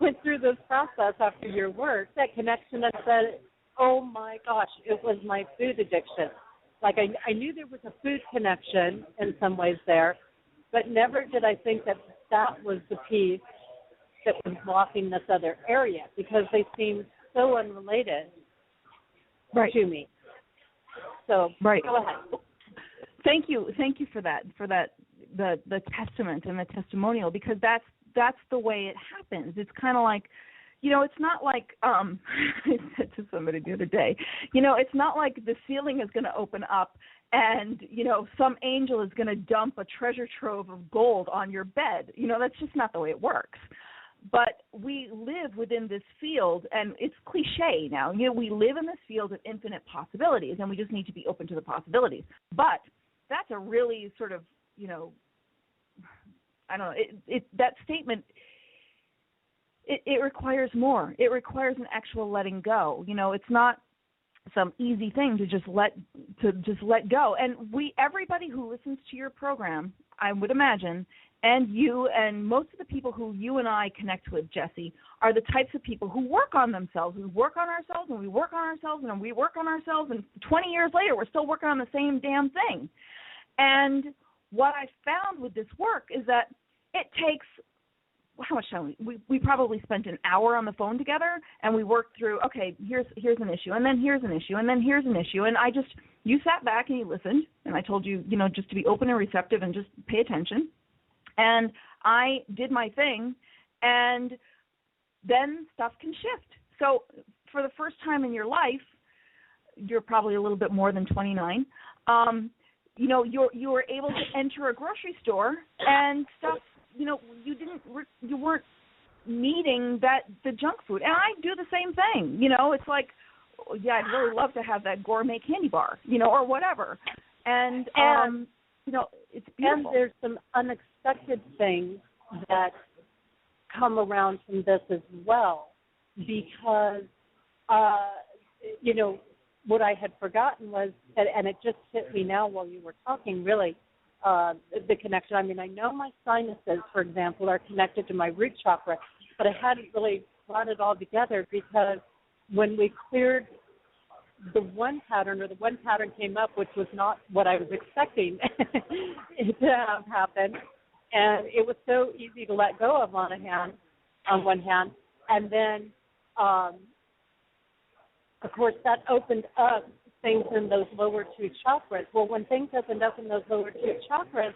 went through this process after your work, that connection, and said, oh my gosh, it was my food addiction. Like I knew there was a food connection in some ways there, but never did I think that was the piece that was blocking this other area, because they seem so unrelated to me. So go ahead. Thank you for that, the testament and the testimonial, because that's the way it happens. It's kind of like, it's not like I said to somebody the other day, it's not like the ceiling is going to open up and, some angel is going to dump a treasure trove of gold on your bed. That's just not the way it works. But we live within this field, and it's cliche now. We live in this field of infinite possibilities, and we just need to be open to the possibilities. But that's a really sort of, I don't know, that statement, it requires more. It requires an actual letting go. It's not some easy thing to just let go. And everybody who listens to your program, I would imagine, and you and most of the people who you and I connect with, Jesse, are the types of people who work on themselves. We work on ourselves, and we work on ourselves, and we work on ourselves, and 20 years later, we're still working on the same damn thing. And what I found with this work is that it takes, how much time? We probably spent an hour on the phone together, and we worked through, okay, here's an issue, and then here's an issue, and then here's an issue. And you sat back and you listened, and I told you, just to be open and receptive and just pay attention. And I did my thing, and then stuff can shift. So for the first time in your life, you're probably a little bit more than 29, you were able to enter a grocery store and stuff, you weren't needing the junk food. And I do the same thing. It's like, I'd really love to have that gourmet candy bar, or whatever. And it's beautiful. And there's some unexpected things that come around from this as well, because, what I had forgotten was, and it just hit me now while you were talking, really, the connection. I mean, I know my sinuses, for example, are connected to my root chakra, but I hadn't really brought it all together, because when we cleared the one pattern came up, which was not what I was expecting to have happen, and it was so easy to let go of on one hand, and then, of course, that opened up things in those lower 2 chakras. Well, when things opened up in those lower 2 chakras,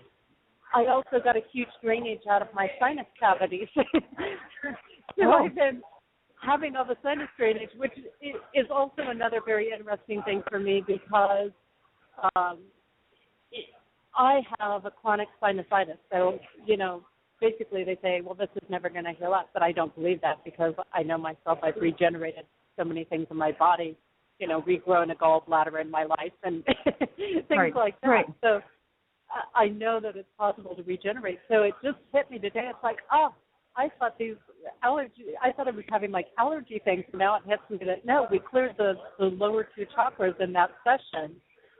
I also got a huge drainage out of my sinus cavities. So I've been having all the sinus drainage, which is also another very interesting thing for me, because I have a chronic sinusitis. So, basically they say, well, this is never going to heal up, but I don't believe that, because I know myself. I've regenerated so many things in my body, regrown a gallbladder in my life and things like that. Right. So I know that it's possible to regenerate. So it just hit me today. It's like, I thought I was having like allergy things, and now it hits me that, no, we cleared the lower 2 chakras in that session,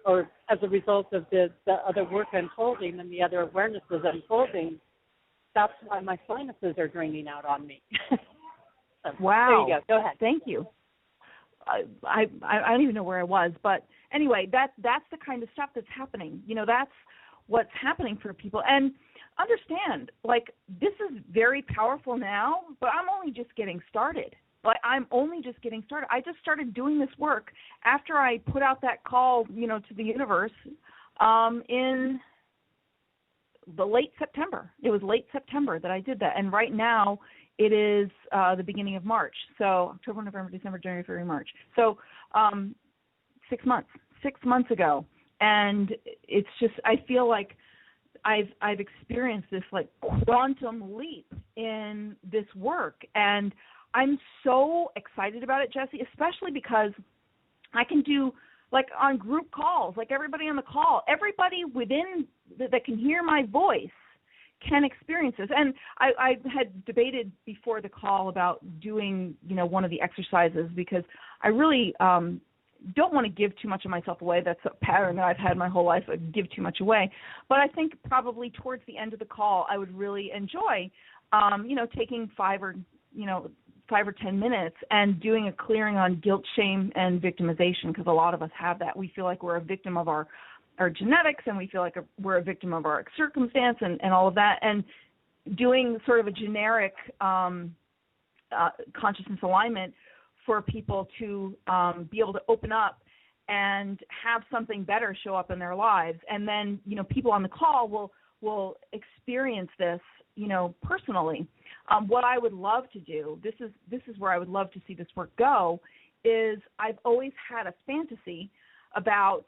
or as a result of the other work unfolding and the other awarenesses unfolding, that's why my sinuses are draining out on me. So, wow. there you go. Go ahead. Thank you. I don't even know where I was, but anyway, that's the kind of stuff that's happening. That's what's happening for people. And understand, like, this is very powerful now, but I'm only just getting started. I'm only just getting started. I just started doing this work after I put out that call, to the universe in the late September. It was late September that I did that. And right now it is the beginning of March. So October, November, December, January, February, March. So 6 months. 6 months ago. And it's just, I feel like I've experienced this like quantum leap in this work, and I'm so excited about it, Jesse, especially because I can do like on group calls, like everybody on the call, everybody within that can hear my voice can experience this. And I had debated before the call about doing, one of the exercises, because I really don't want to give too much of myself away. That's a pattern that I've had my whole life, I give too much away. But I think probably towards the end of the call, I would really enjoy, taking 5 or 10 minutes and doing a clearing on guilt, shame, and victimization, because a lot of us have that. We feel like we're a victim of our genetics, and we feel like we're a victim of our circumstance and all of that, and doing sort of a generic consciousness alignment for people to be able to open up and have something better show up in their lives. And then, people on the call will experience this, personally. What I would love to do, this is where I would love to see this work go, is I've always had a fantasy about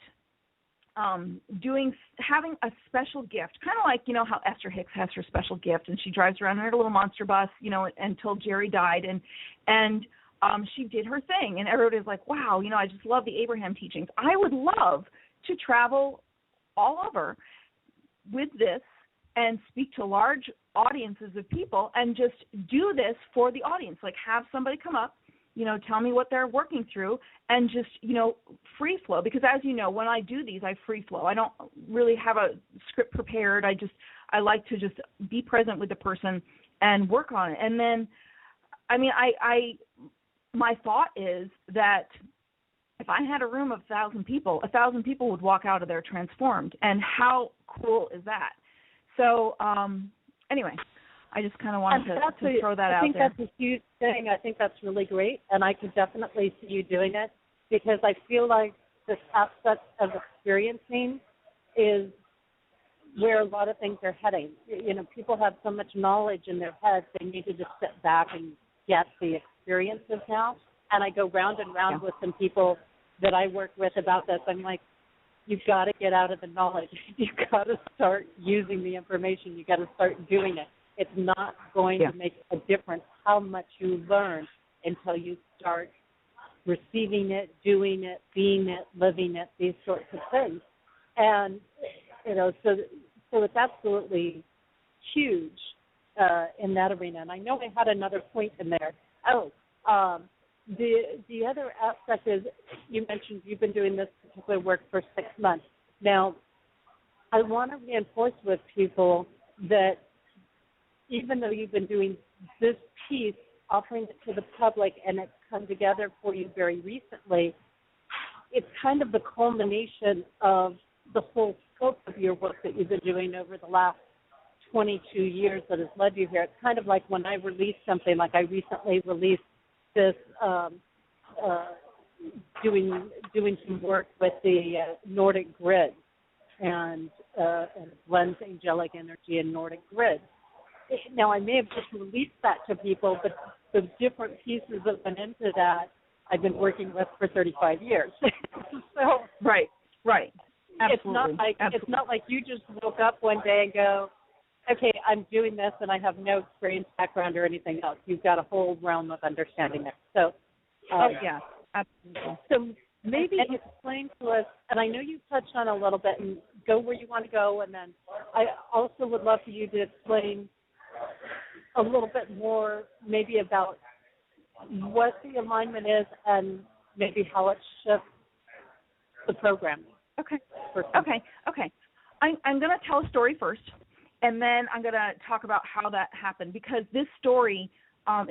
having a special gift, kind of like, how Esther Hicks has her special gift, and she drives around in her little monster bus, until Jerry died, and she did her thing, and everybody's like, wow, I just love the Abraham teachings. I would love to travel all over with this and speak to large audiences of people and just do this for the audience, like have somebody come up, tell me what they're working through, and just, free flow. Because as you know, when I do these, I free flow. I don't really have a script prepared. I like to just be present with the person and work on it. And then, my thought is that if I had a room of 1,000 people, 1,000 people would walk out of there transformed. And how cool is that? So, anyway, I just kind of wanted to throw that out there. I think that's a huge thing. I think that's really great, and I could definitely see you doing it, because I feel like this aspect of experiencing is where a lot of things are heading. People have so much knowledge in their heads, they need to just sit back and get the experiences now. And I go round and round with some people that I work with about this. I'm like, you've got to get out of the knowledge. You've got to start using the information. You've got to start doing it. It's not going to make a difference how much you learn until you start receiving it, doing it, being it, living it, these sorts of things. And, so it's absolutely huge in that arena. And I know I had another point in there. The other aspect is, you mentioned you've been doing this particular work for 6 months. Now, I want to reinforce with people that even though you've been doing this piece, offering it to the public, and it's come together for you very recently, it's kind of the culmination of the whole scope of your work that you've been doing over the last 22 years that has led you here. It's kind of like when I release something, like I recently released this, doing some work with the Nordic grid, and blends angelic energy and Nordic grid. Now, I may have just released that to people, but the different pieces that went into that I've been working with for 35 years. So right. Absolutely. It's not like you just woke up one day and go, okay, I'm doing this and I have no experience, background, or anything else. You've got a whole realm of understanding there. So, absolutely. So maybe explain to us, and I know you touched on a little bit, and go where you want to go, and then I also would love for you to explain a little bit more maybe about what the alignment is and maybe how it shifts the programming. Okay. I'm going to tell a story first, and then I'm going to talk about how that happened, because this story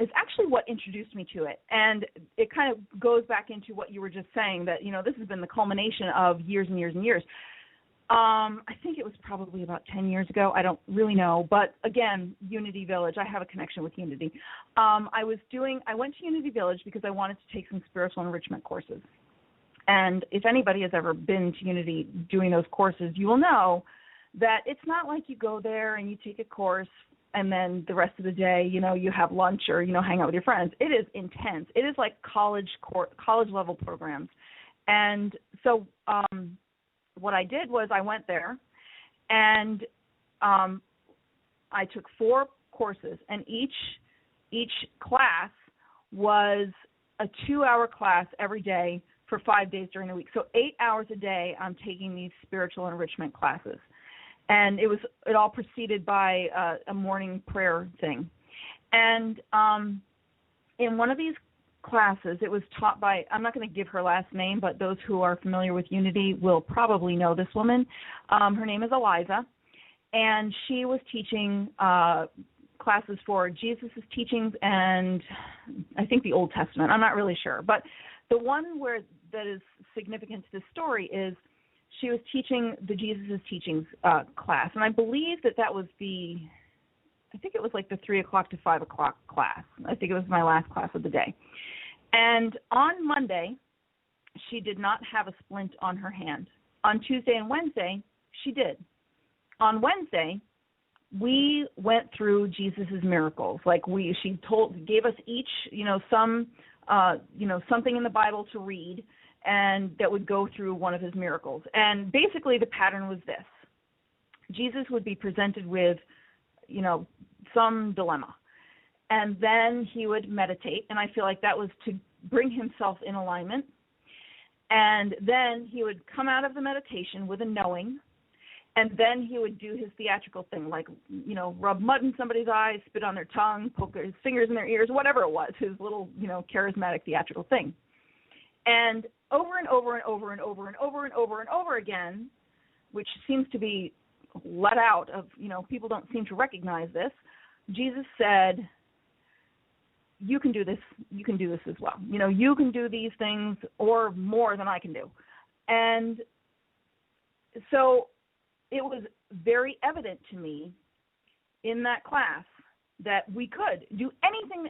is actually what introduced me to it. And it kind of goes back into what you were just saying, that, this has been the culmination of years and years and years. I think it was probably about 10 years ago. I don't really know. But again, Unity Village, I have a connection with Unity. I went to Unity Village because I wanted to take some spiritual enrichment courses. And if anybody has ever been to Unity doing those courses, you will know that it's not like you go there and you take a course and then the rest of the day, you have lunch or, hang out with your friends. It is intense. It is like college level programs. And so what I did was I went there and I took 4 courses, and each class was a 2-hour class every day for 5 days during the week. So 8 hours a day I'm taking these spiritual enrichment classes. And it all preceded by a morning prayer thing. And in one of these classes, it was taught by, I'm not going to give her last name, but those who are familiar with Unity will probably know this woman. Her name is Eliza, and she was teaching classes for Jesus' teachings and I think the Old Testament. I'm not really sure. But the one that is significant to this story is she was teaching the Jesus' teachings class, and I believe that was I think it was like the 3 o'clock to 5 o'clock class. I think it was my last class of the day. And on Monday, she did not have a splint on her hand. On Tuesday and Wednesday, she did. On Wednesday, we went through Jesus' miracles. She gave us each, something in the Bible to read, and that would go through one of his miracles. And basically the pattern was this. Jesus would be presented with, some dilemma. And then he would meditate, and I feel like that was to bring himself in alignment. And then he would come out of the meditation with a knowing, and then he would do his theatrical thing, like, rub mud in somebody's eyes, spit on their tongue, poke his fingers in their ears, whatever it was, his little, charismatic theatrical thing. And over and over and over and over and over and over and over again, which seems to be let out of, people don't seem to recognize this, Jesus said, you can do this as well. You can do these things or more than I can do. And so it was very evident to me in that class that we could do anything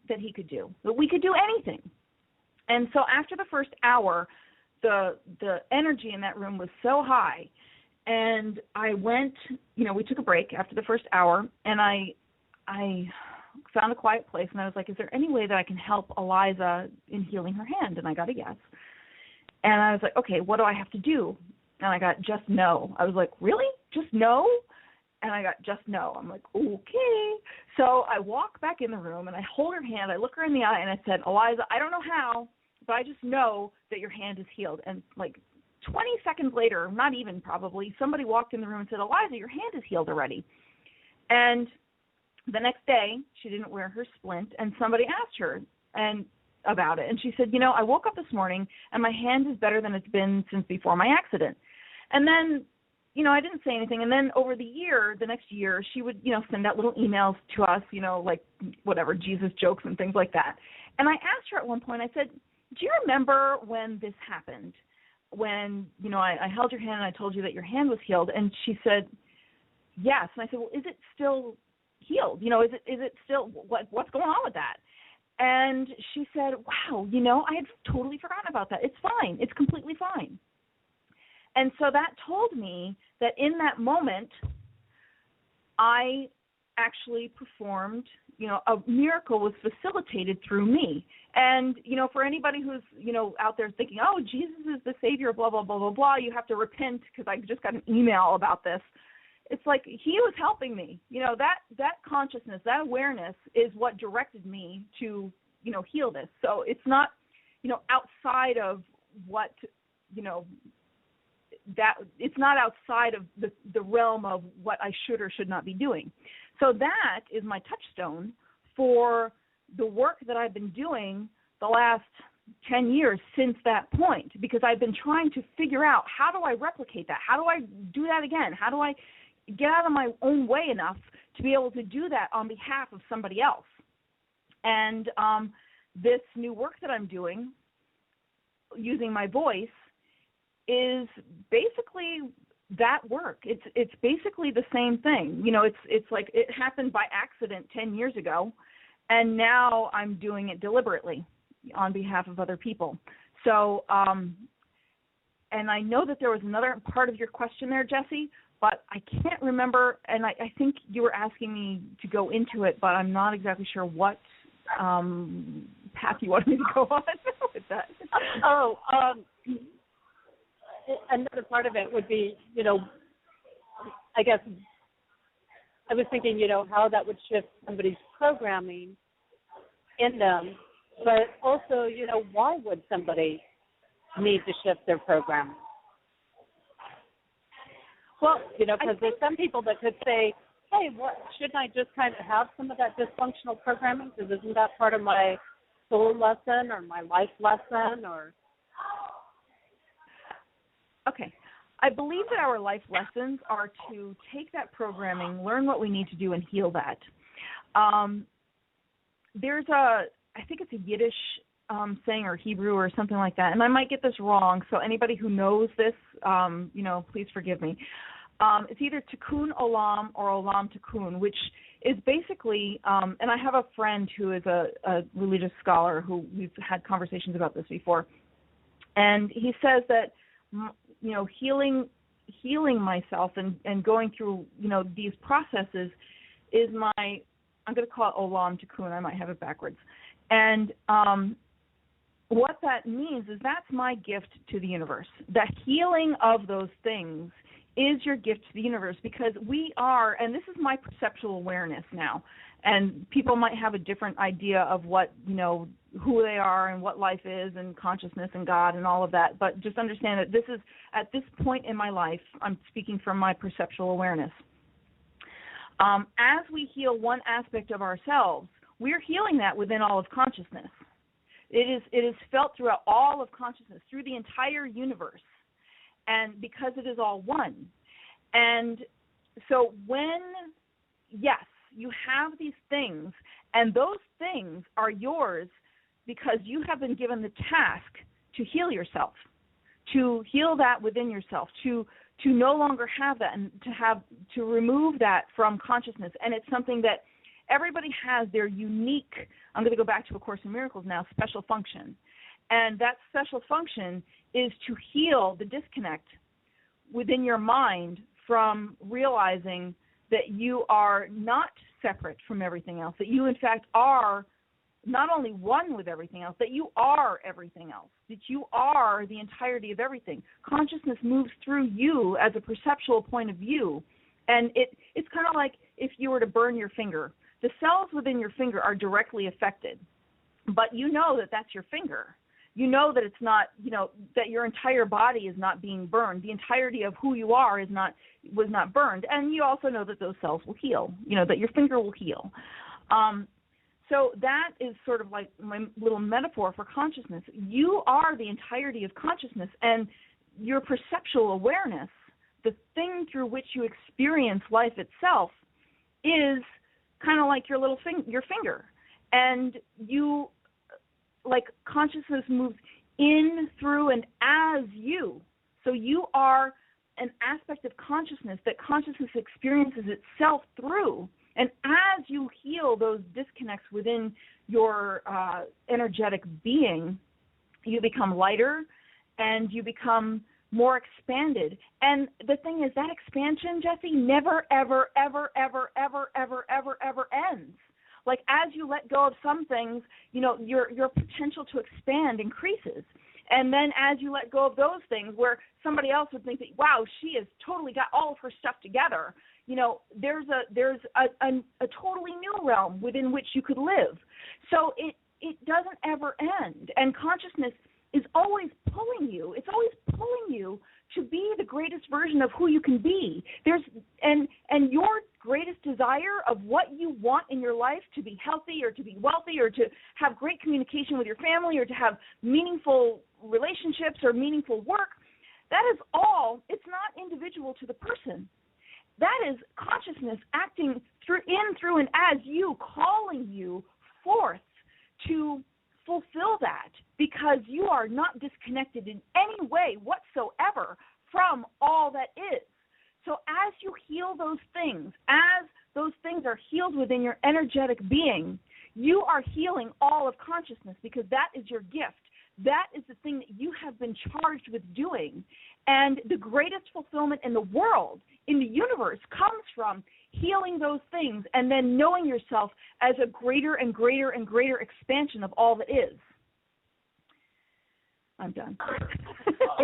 that he could do, that we could do anything. And so after the first hour, the energy in that room was so high, and I went, we took a break after the first hour, and I found a quiet place, and I was like, is there any way that I can help Eliza in healing her hand? And I got a yes. And I was like, okay, what do I have to do? And I got just no. I was like, really? Just no? And I got just no. I'm like, okay. So I walk back in the room, and I hold her hand. I look her in the eye, and I said, Eliza, I don't know how, but I just know that your hand is healed. And like 20 seconds later, not even probably, somebody walked in the room and said, Eliza, your hand is healed already. And the next day, she didn't wear her splint, and somebody asked her about it. And she said, I woke up this morning, and my hand is better than it's been since before my accident. And then, I didn't say anything. And then over the next year, she would, send out little emails to us, like whatever, Jesus jokes and things like that. And I asked her at one point, I said, do you remember when this happened? When, I held your hand and I told you that your hand was healed? And she said, yes. And I said, well, is it still healed? Is it still, what's going on with that? And she said, wow, I had totally forgotten about that. It's fine. It's completely fine. And so that told me that in that moment, I actually performed, a miracle was facilitated through me. And, for anybody who's, out there thinking, oh, Jesus is the Savior, blah, blah, blah, blah, blah, you have to repent because I just got an email about this. It's like he was helping me. That consciousness, that awareness is what directed me to, heal this. So it's not, outside of what, that it's not outside of the realm of what I should or should not be doing. So that is my touchstone for the work that I've been doing the last 10 years since that point, because I've been trying to figure out, how do I replicate that? How do I do that again? How do I get out of my own way enough to be able to do that on behalf of somebody else? And this new work that I'm doing using my voice is basically that work. It's basically the same thing. You know, it's like it happened by accident 10 years ago, and now I'm doing it deliberately on behalf of other people. So, and I know that there was another part of your question there, Jesse, but I can't remember, and I think you were asking me to go into it, but I'm not exactly sure what path you wanted me to go on with that. Another part of it would be, you know, I guess I was thinking, you know, how that would shift somebody's programming in them, but also, you know, why would somebody need to shift their programming? Well, you know, because there's some people that could say, hey, what, shouldn't I just kind of have some of that dysfunctional programming? Because isn't that part of my soul lesson or my life lesson? Or okay. I believe that our life lessons are to take that programming, learn what we need to do, and heal that. There's I think it's a Yiddish saying, or Hebrew or something like that, and I might get this wrong, so anybody who knows this, you know, please forgive me. It's either tikkun olam or olam tikkun, which is basically, and I have a friend who is a religious scholar who we've had conversations about this before, and he says that, you know, healing myself and going through, you know, these processes is my, I'm going to call it olam tikkun, I might have it backwards, and what that means is that's my gift to the universe. The healing of those things is your gift to the universe, because we are, and this is my perceptual awareness now, and people might have a different idea of what, you know, who they are and what life is and consciousness and God and all of that, but just understand that this is, at this point in my life, I'm speaking from my perceptual awareness. As we heal one aspect of ourselves, we're healing that within all of consciousness. It is felt throughout all of consciousness, through the entire universe, and because it is all one. And so when, yes, you have these things, and those things are yours because you have been given the task to heal yourself, to heal that within yourself, to no longer have that, and to remove that from consciousness. And it's something that everybody has their unique, I'm going to go back to A Course in Miracles now, special function. And that special function is to heal the disconnect within your mind from realizing that you are not separate from everything else, that you in fact are not only one with everything else, that you are everything else, that you are the entirety of everything. Consciousness moves through you as a perceptual point of view, and it's kind of like if you were to burn your finger. The cells within your finger are directly affected, but you know that that's your finger. You know that it's not, you know, that your entire body is not being burned. The entirety of who you are was not burned. And you also know that those cells will heal, you know, that your finger will heal. So that is sort of like my little metaphor for consciousness. You are the entirety of consciousness, and your perceptual awareness, the thing through which you experience life itself, is kind of like your little your finger. And you, like, consciousness moves in, through, and as you. So you are an aspect of consciousness that consciousness experiences itself through. And as you heal those disconnects within your energetic being, you become lighter and you become more expanded. And the thing is, that expansion, Jesse, never, ever, ever, ever, ever, ever, ever, ever ends. Like, as you let go of some things, you know, your potential to expand increases. And then as you let go of those things where somebody else would think that, wow, she has totally got all of her stuff together, you know, there's a totally new realm within which you could live. So it doesn't ever end. And consciousness is always pulling you. It's always pulling you to be the greatest version of who you can be. And your greatest desire of what you want in your life, to be healthy or to be wealthy or to have great communication with your family or to have meaningful relationships or meaningful work, that is all, it's not individual to the person. That is consciousness acting through and as you, calling you forth to fulfill that, because you are not disconnected in any way whatsoever from all that is. So as you heal those things, as those things are healed within your energetic being, you are healing all of consciousness, because that is your gift. That is the thing that you have been charged with doing. And the greatest fulfillment in the world, in the universe, comes from healing those things and then knowing yourself as a greater and greater and greater expansion of all that is. I'm done.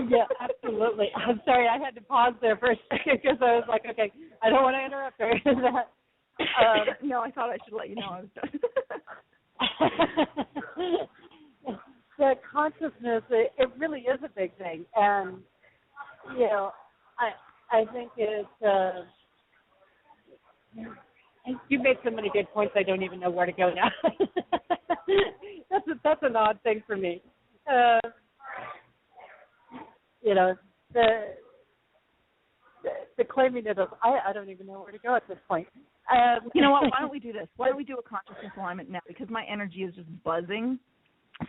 Yeah, absolutely. I'm sorry, I had to pause there for a second because I was like, okay, I don't want to interrupt her. No, I thought I should let you know I was done. The consciousness, it really is a big thing. And, you know, I think it's, you made so many good points, I don't even know where to go now. That's an odd thing for me. You know, the claiming it of, I don't even know where to go at this point. You know what, why don't we do this? Why don't we do a consciousness alignment now? Because my energy is just buzzing.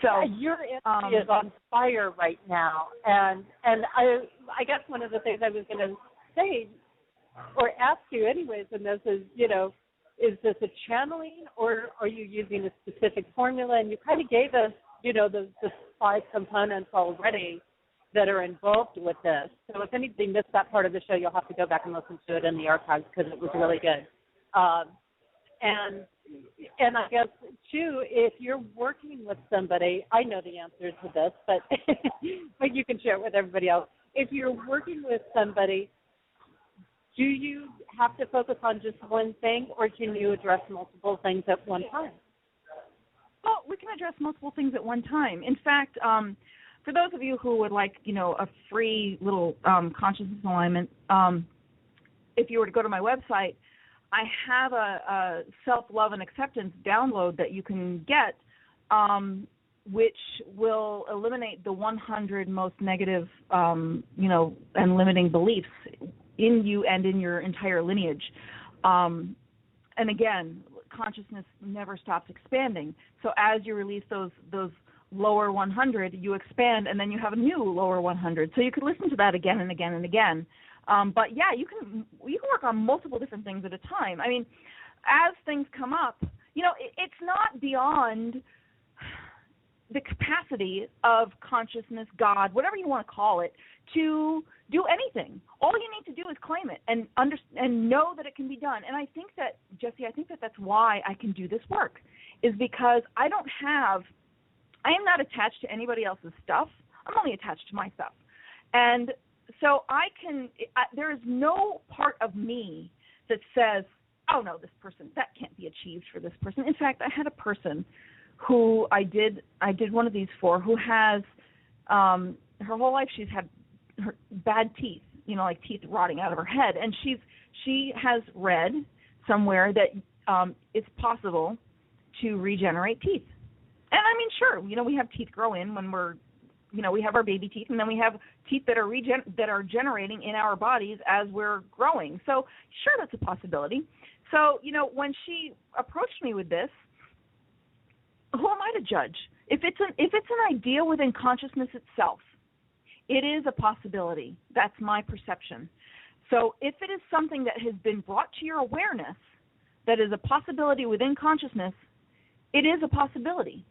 So your energy is on fire right now. And I guess one of the things I was going to say or ask you anyways in this is, you know, is this a channeling or are you using a specific formula? And you kind of gave us, you know, the 5 components already that are involved with this. So if anybody missed that part of the show, you'll have to go back and listen to it in the archives because it was really good. And I guess, too, if you're working with somebody, I know the answer to this, but but you can share it with everybody else. If you're working with somebody, do you have to focus on just one thing, or can you address multiple things at one time? Well, we can address multiple things at one time. In fact, for those of you who would like, you know, a free little consciousness alignment, if you were to go to my website, I have a self-love and acceptance download that you can get, which will eliminate the 100 most negative, you know, and limiting beliefs in you and in your entire lineage. And again, consciousness never stops expanding. So as you release those lower 100, you expand, and then you have a new lower 100. So you could listen to that again and again and again. But yeah, you can work on multiple different things at a time. I mean, as things come up, you know, it's not beyond the capacity of consciousness, God, whatever you want to call it, to do anything. All you need to do is claim it and know that it can be done. And I think that, Jesse, that's why I can do this work, is because I am not attached to anybody else's stuff. I'm only attached to my stuff. And so there is no part of me that says, oh, no, this person, that can't be achieved for this person. In fact, I had a person who I did one of these for, who has, her whole life she's had her bad teeth, you know, like teeth rotting out of her head. And she has read somewhere that it's possible to regenerate teeth. And I mean, sure, you know, we have teeth grow in when we're, you know, we have our baby teeth, and then we have teeth that are generating in our bodies as we're growing. So sure, that's a possibility. So, you know, when she approached me with this, who am I to judge? If it's an idea within consciousness itself, it is a possibility. That's my perception. So if it is something that has been brought to your awareness that is a possibility within consciousness, it is a possibility.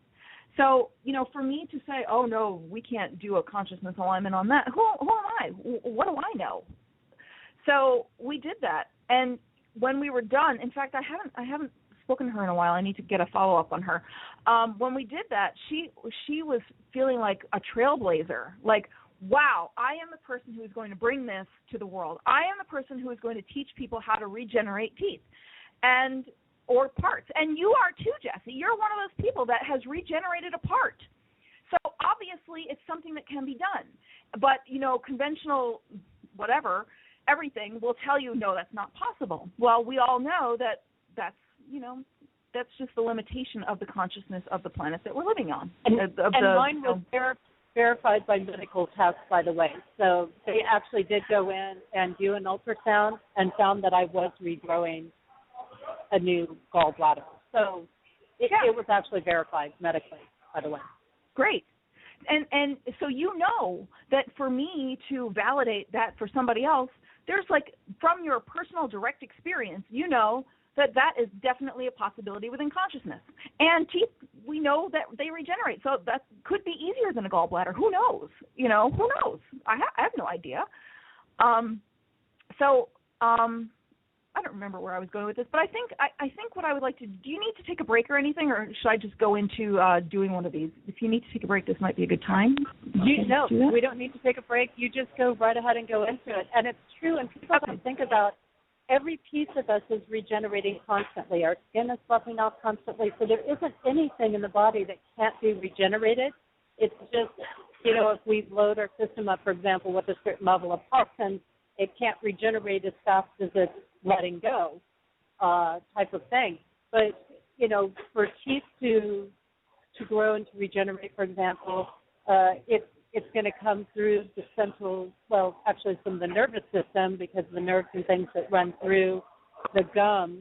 So, you know, for me to say, oh, no, we can't do a consciousness alignment on that, who am I? What do I know? So we did that. And when we were done, in fact, I haven't spoken to her in a while. I need to get a follow-up on her. When we did that, she was feeling like a trailblazer, like, wow, I am the person who is going to bring this to the world. I am the person who is going to teach people how to regenerate teeth or parts. And you are too, Jesse. You're one of those people that has regenerated a part. So obviously it's something that can be done. But, you know, conventional whatever, everything will tell you, no, that's not possible. Well, we all know that that's just the limitation of the consciousness of the planet that we're living on. And mine was verified by medical tests, by the way. So they actually did go in and do an ultrasound and found that I was regrowing a new gallbladder. So it was actually verified medically, by the way. Great. And so you know that for me to validate that for somebody else, there's like, from your personal direct experience, you know that is definitely a possibility within consciousness. And teeth, we know that they regenerate. So that could be easier than a gallbladder. Who knows? Who knows? I have no idea. I don't remember where I was going with this, but I think what I would like to, do you need to take a break or anything, or should I just go into doing one of these? If you need to take a break, this might be a good time. No, we don't need to take a break. You just go right ahead and go into it. And it's true, and people don't think about every piece of us is regenerating constantly. Our skin is sloughing off constantly, so there isn't anything in the body that can't be regenerated. It's just, if we load our system up, for example, with a certain level of toxins, it can't regenerate as fast as it's letting go, type of thing. But, for teeth to grow and to regenerate, for example, it's going to come through the central, actually from the nervous system, because the nerves and things that run through the gums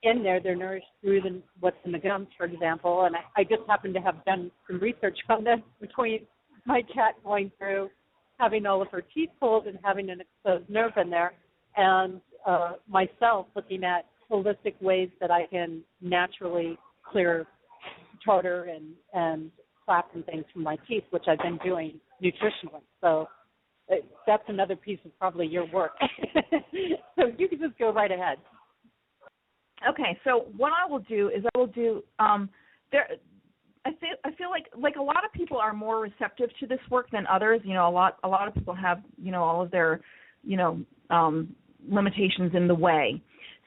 in there, they're nourished through what's in the gums, for example. And I just happen to have done some research on this between my cat going through having all of her teeth pulled and having an exposed nerve in there, and myself looking at holistic ways that I can naturally clear tartar and plaque and things from my teeth, which I've been doing nutritionally. So that's another piece of probably your work. So you can just go right ahead. Okay, so what I will do is I feel like a lot of people are more receptive to this work than others. A lot of people have all of their limitations in the way.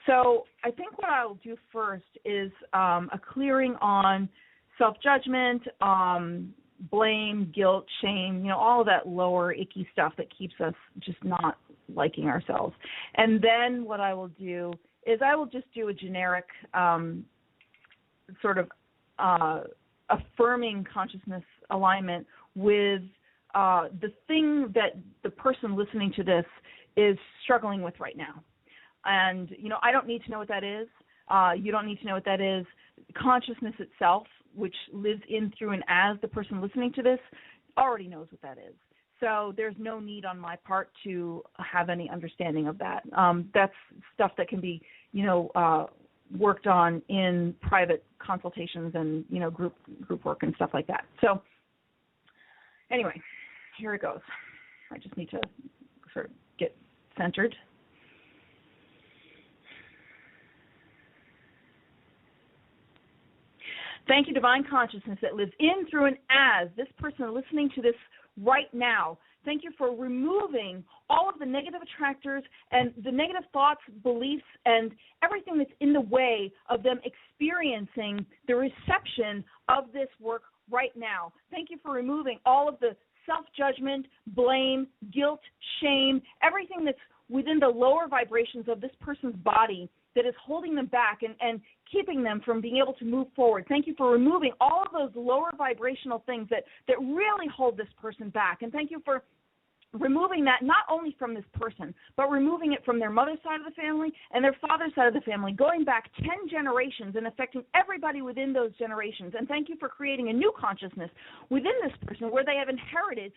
So I think what I will do first is a clearing on self-judgment, blame, guilt, shame, all of that lower icky stuff that keeps us just not liking ourselves. And then what I will do is I will just do a generic sort of affirming consciousness alignment with the thing that the person listening to this is struggling with right now. And, I don't need to know what that is. You don't need to know what that is. Consciousness itself, which lives in, through, and as the person listening to this, already knows what that is. So there's no need on my part to have any understanding of that. That's stuff that can be, worked on in private consultations and, group work and stuff like that. So anyway, here it goes. I just need to sort of get centered. Thank you, Divine Consciousness that lives in, through, and as this person listening to this right now. Thank you for removing all of the negative attractors and the negative thoughts, beliefs, and everything that's in the way of them experiencing the reception of this work right now. Thank you for removing all of the self-judgment, blame, guilt, shame, everything that's within the lower vibrations of this person's body that is holding them back and keeping them from being able to move forward. Thank you for removing all of those lower vibrational things that really hold this person back. And thank you for removing that not only from this person, but removing it from their mother's side of the family and their father's side of the family, going back 10 generations and affecting everybody within those generations. And thank you for creating a new consciousness within this person where they have inherited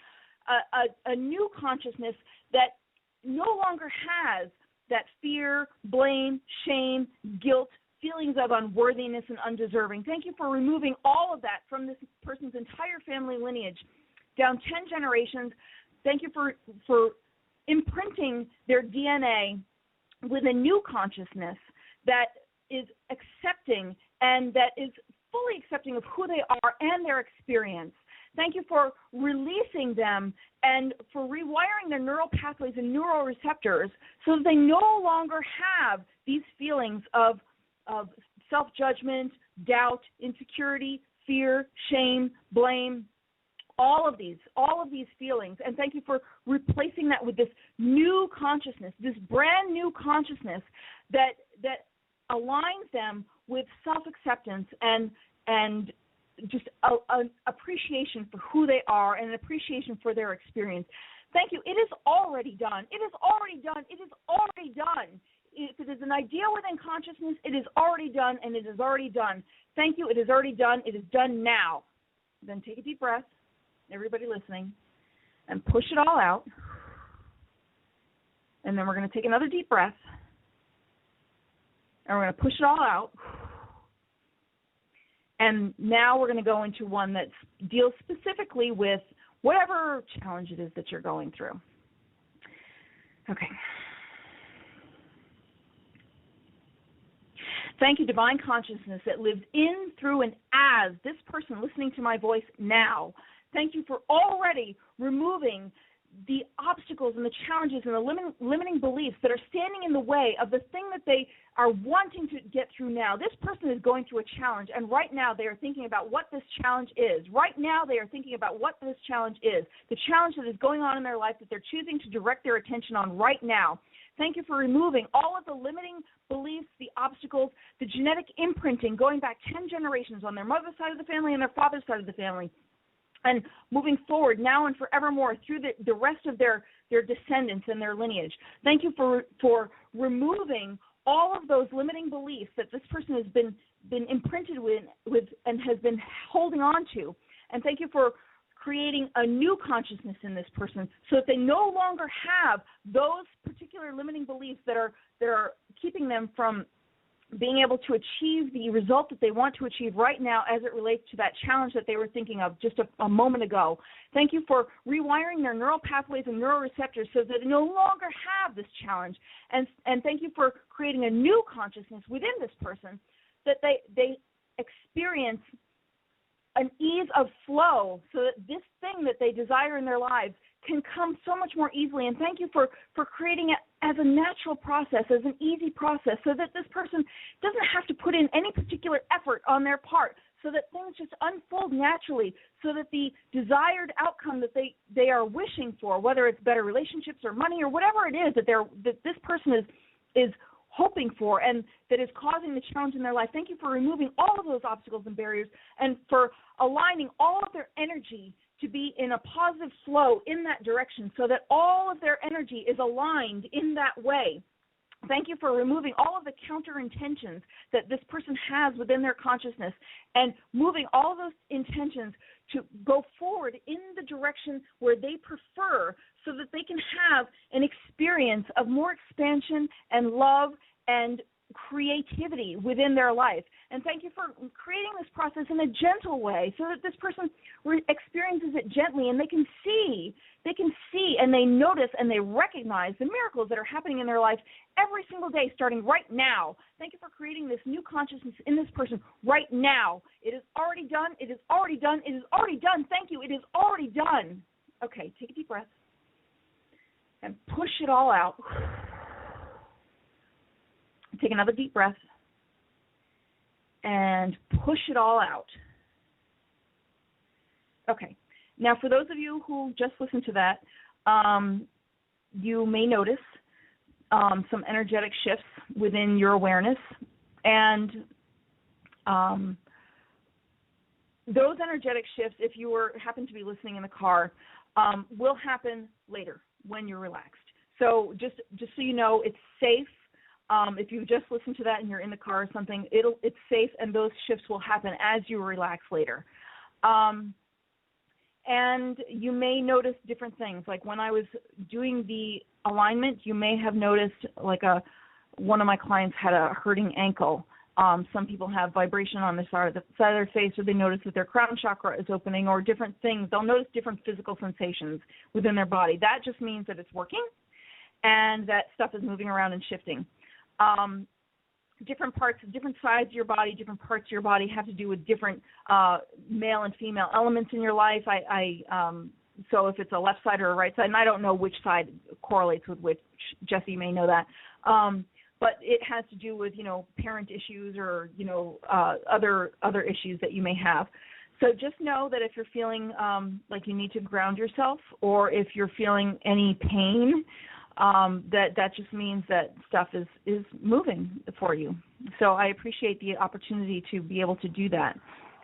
a new consciousness that no longer has that fear, blame, shame, guilt, feelings of unworthiness and undeserving. Thank you for removing all of that from this person's entire family lineage down 10 generations. Thank you for imprinting their DNA with a new consciousness that is accepting and that is fully accepting of who they are and their experience. Thank you for releasing them and for rewiring their neural pathways and neural receptors so that they no longer have these feelings of self-judgment, doubt, insecurity, fear, shame, blame, all of these feelings, and thank you for replacing that with this new consciousness, this brand new consciousness that aligns them with self-acceptance and just an appreciation for who they are and an appreciation for their experience. Thank you. It is already done. It is already done. It is already done. If it is an idea within consciousness, it is already done, and it is already done. Thank you. It is already done. It is done now. Then take a deep breath, everybody listening, and push it all out. And then we're going to take another deep breath, and we're going to push it all out. And now we're going to go into one that deals specifically with whatever challenge it is that you're going through. Okay. Thank you, divine consciousness that lives in, through, and as this person listening to my voice now. Thank you for already removing the obstacles and the challenges and the limiting beliefs that are standing in the way of the thing that they are wanting to get through now. This person is going through a challenge, and right now they are thinking about what this challenge is. Right now they are thinking about what this challenge is, the challenge that is going on in their life that they're choosing to direct their attention on right now. Thank you for removing all of the limiting beliefs, the obstacles, the genetic imprinting going back 10 generations on their mother's side of the family and their father's side of the family, and moving forward now and forevermore through the rest of their descendants and their lineage. Thank you for removing all of those limiting beliefs that this person has been imprinted with and has been holding on to. And thank you for creating a new consciousness in this person so that they no longer have those particular limiting beliefs that are keeping them from being able to achieve the result that they want to achieve right now as it relates to that challenge that they were thinking of just a moment ago. Thank you for rewiring their neural pathways and neuroreceptors so that they no longer have this challenge. And thank you for creating a new consciousness within this person that they experience an ease of flow so that this thing that they desire in their lives can come so much more easily. And thank you for creating it as a natural process, as an easy process, so that this person doesn't have to put in any particular effort on their part, so that things just unfold naturally, so that the desired outcome that they are wishing for, whether it's better relationships or money or whatever it is that this person is hoping for and that is causing the challenge in their life. Thank you for removing all of those obstacles and barriers and for aligning all of their energy to be in a positive flow in that direction so that all of their energy is aligned in that way. Thank you for removing all of the counter intentions that this person has within their consciousness and moving all of those intentions to go forward in the direction where they prefer so that they can have an experience of more expansion and love and creativity within their life. And thank you for creating this process in a gentle way so that this person experiences it gently and they can see and they notice and they recognize the miracles that are happening in their life every single day starting right now. Thank you for creating this new consciousness in this person right now. It is already done. It is already done. It is already done. Thank you. It is already done. Okay, take a deep breath and push it all out. Take another deep breath and push it all out. Okay. Now, for those of you who just listened to that, you may notice some energetic shifts within your awareness, and those energetic shifts, if you happen to be listening in the car, will happen later when you're relaxed. So just so you know, it's safe. If you just listen to that and you're in the car or something, it's safe, and those shifts will happen as you relax later. And you may notice different things. Like when I was doing the alignment, you may have noticed one of my clients had a hurting ankle. Some people have vibration on the side of their face, or they notice that their crown chakra is opening, or different things. They'll notice different physical sensations within their body. That just means that it's working and that stuff is moving around and shifting. Different parts, different sides of your body, different parts of your body have to do with different male and female elements in your life. So if it's a left side or a right side, and I don't know which side correlates with which, Jesse may know that, but it has to do with, parent issues or, other issues that you may have. So just know that if you're feeling like you need to ground yourself, or if you're feeling any pain, that just means that stuff is moving for you. So I appreciate the opportunity to be able to do that.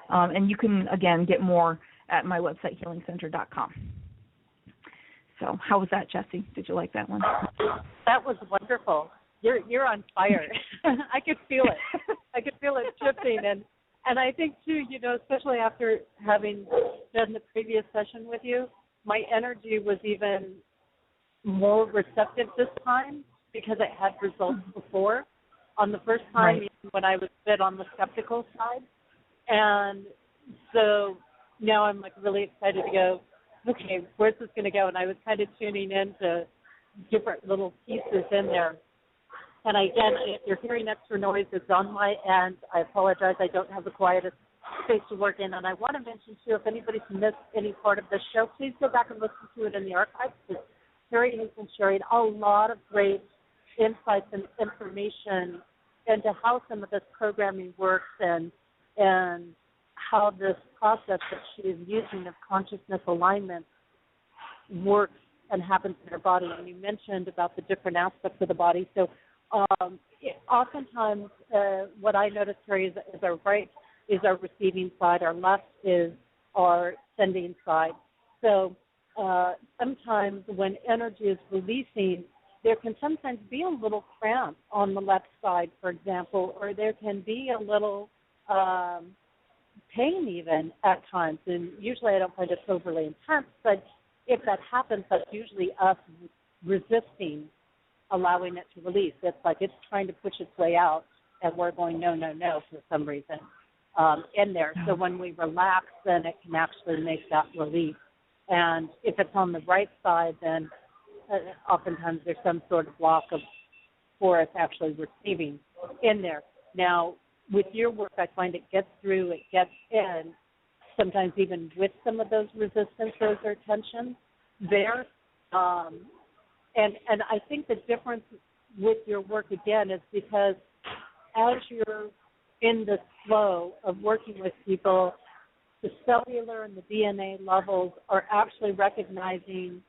And you can, again, get more at my website, healingcenter.com. So how was that, Jessie? Did you like that one? That was wonderful. You're on fire. I could feel it. I could feel it shifting. And I think, too, especially after having done the previous session with you, my energy was even more receptive this time because it had results before. On the first time, Right. even when I was a bit on the skeptical side. And so now I'm like really excited to go, okay, where's this going to go? And I was kind of tuning into different little pieces in there. And again, if you're hearing extra noise, it's on my end. I apologize. I don't have the quietest space to work in. And I want to mention, too, if anybody's missed any part of the show, please go back and listen to it in the archives. Kerri has been sharing a lot of great insights and information into how some of this programming works and how this process that she is using of consciousness alignment works and happens in her body. And you mentioned about the different aspects of the body. So oftentimes what I notice, Kerri, is our right is our receiving side, our left is our sending side. So sometimes when energy is releasing, there can sometimes be a little cramp on the left side, for example, or there can be a little pain even at times. And usually I don't find it overly intense, but if that happens, that's usually us resisting allowing it to release. It's like it's trying to push its way out, and we're going, no, no, no, for some reason in there. So when we relax, then it can actually make that release. And if it's on the right side, then oftentimes there's some sort of block for us actually receiving in there. Now, with your work, I find it gets through, it gets in, sometimes even with some of those resistances or tensions there. And I think the difference with your work, again, is because as you're in the flow of working with people, the cellular and the DNA levels are actually recognizing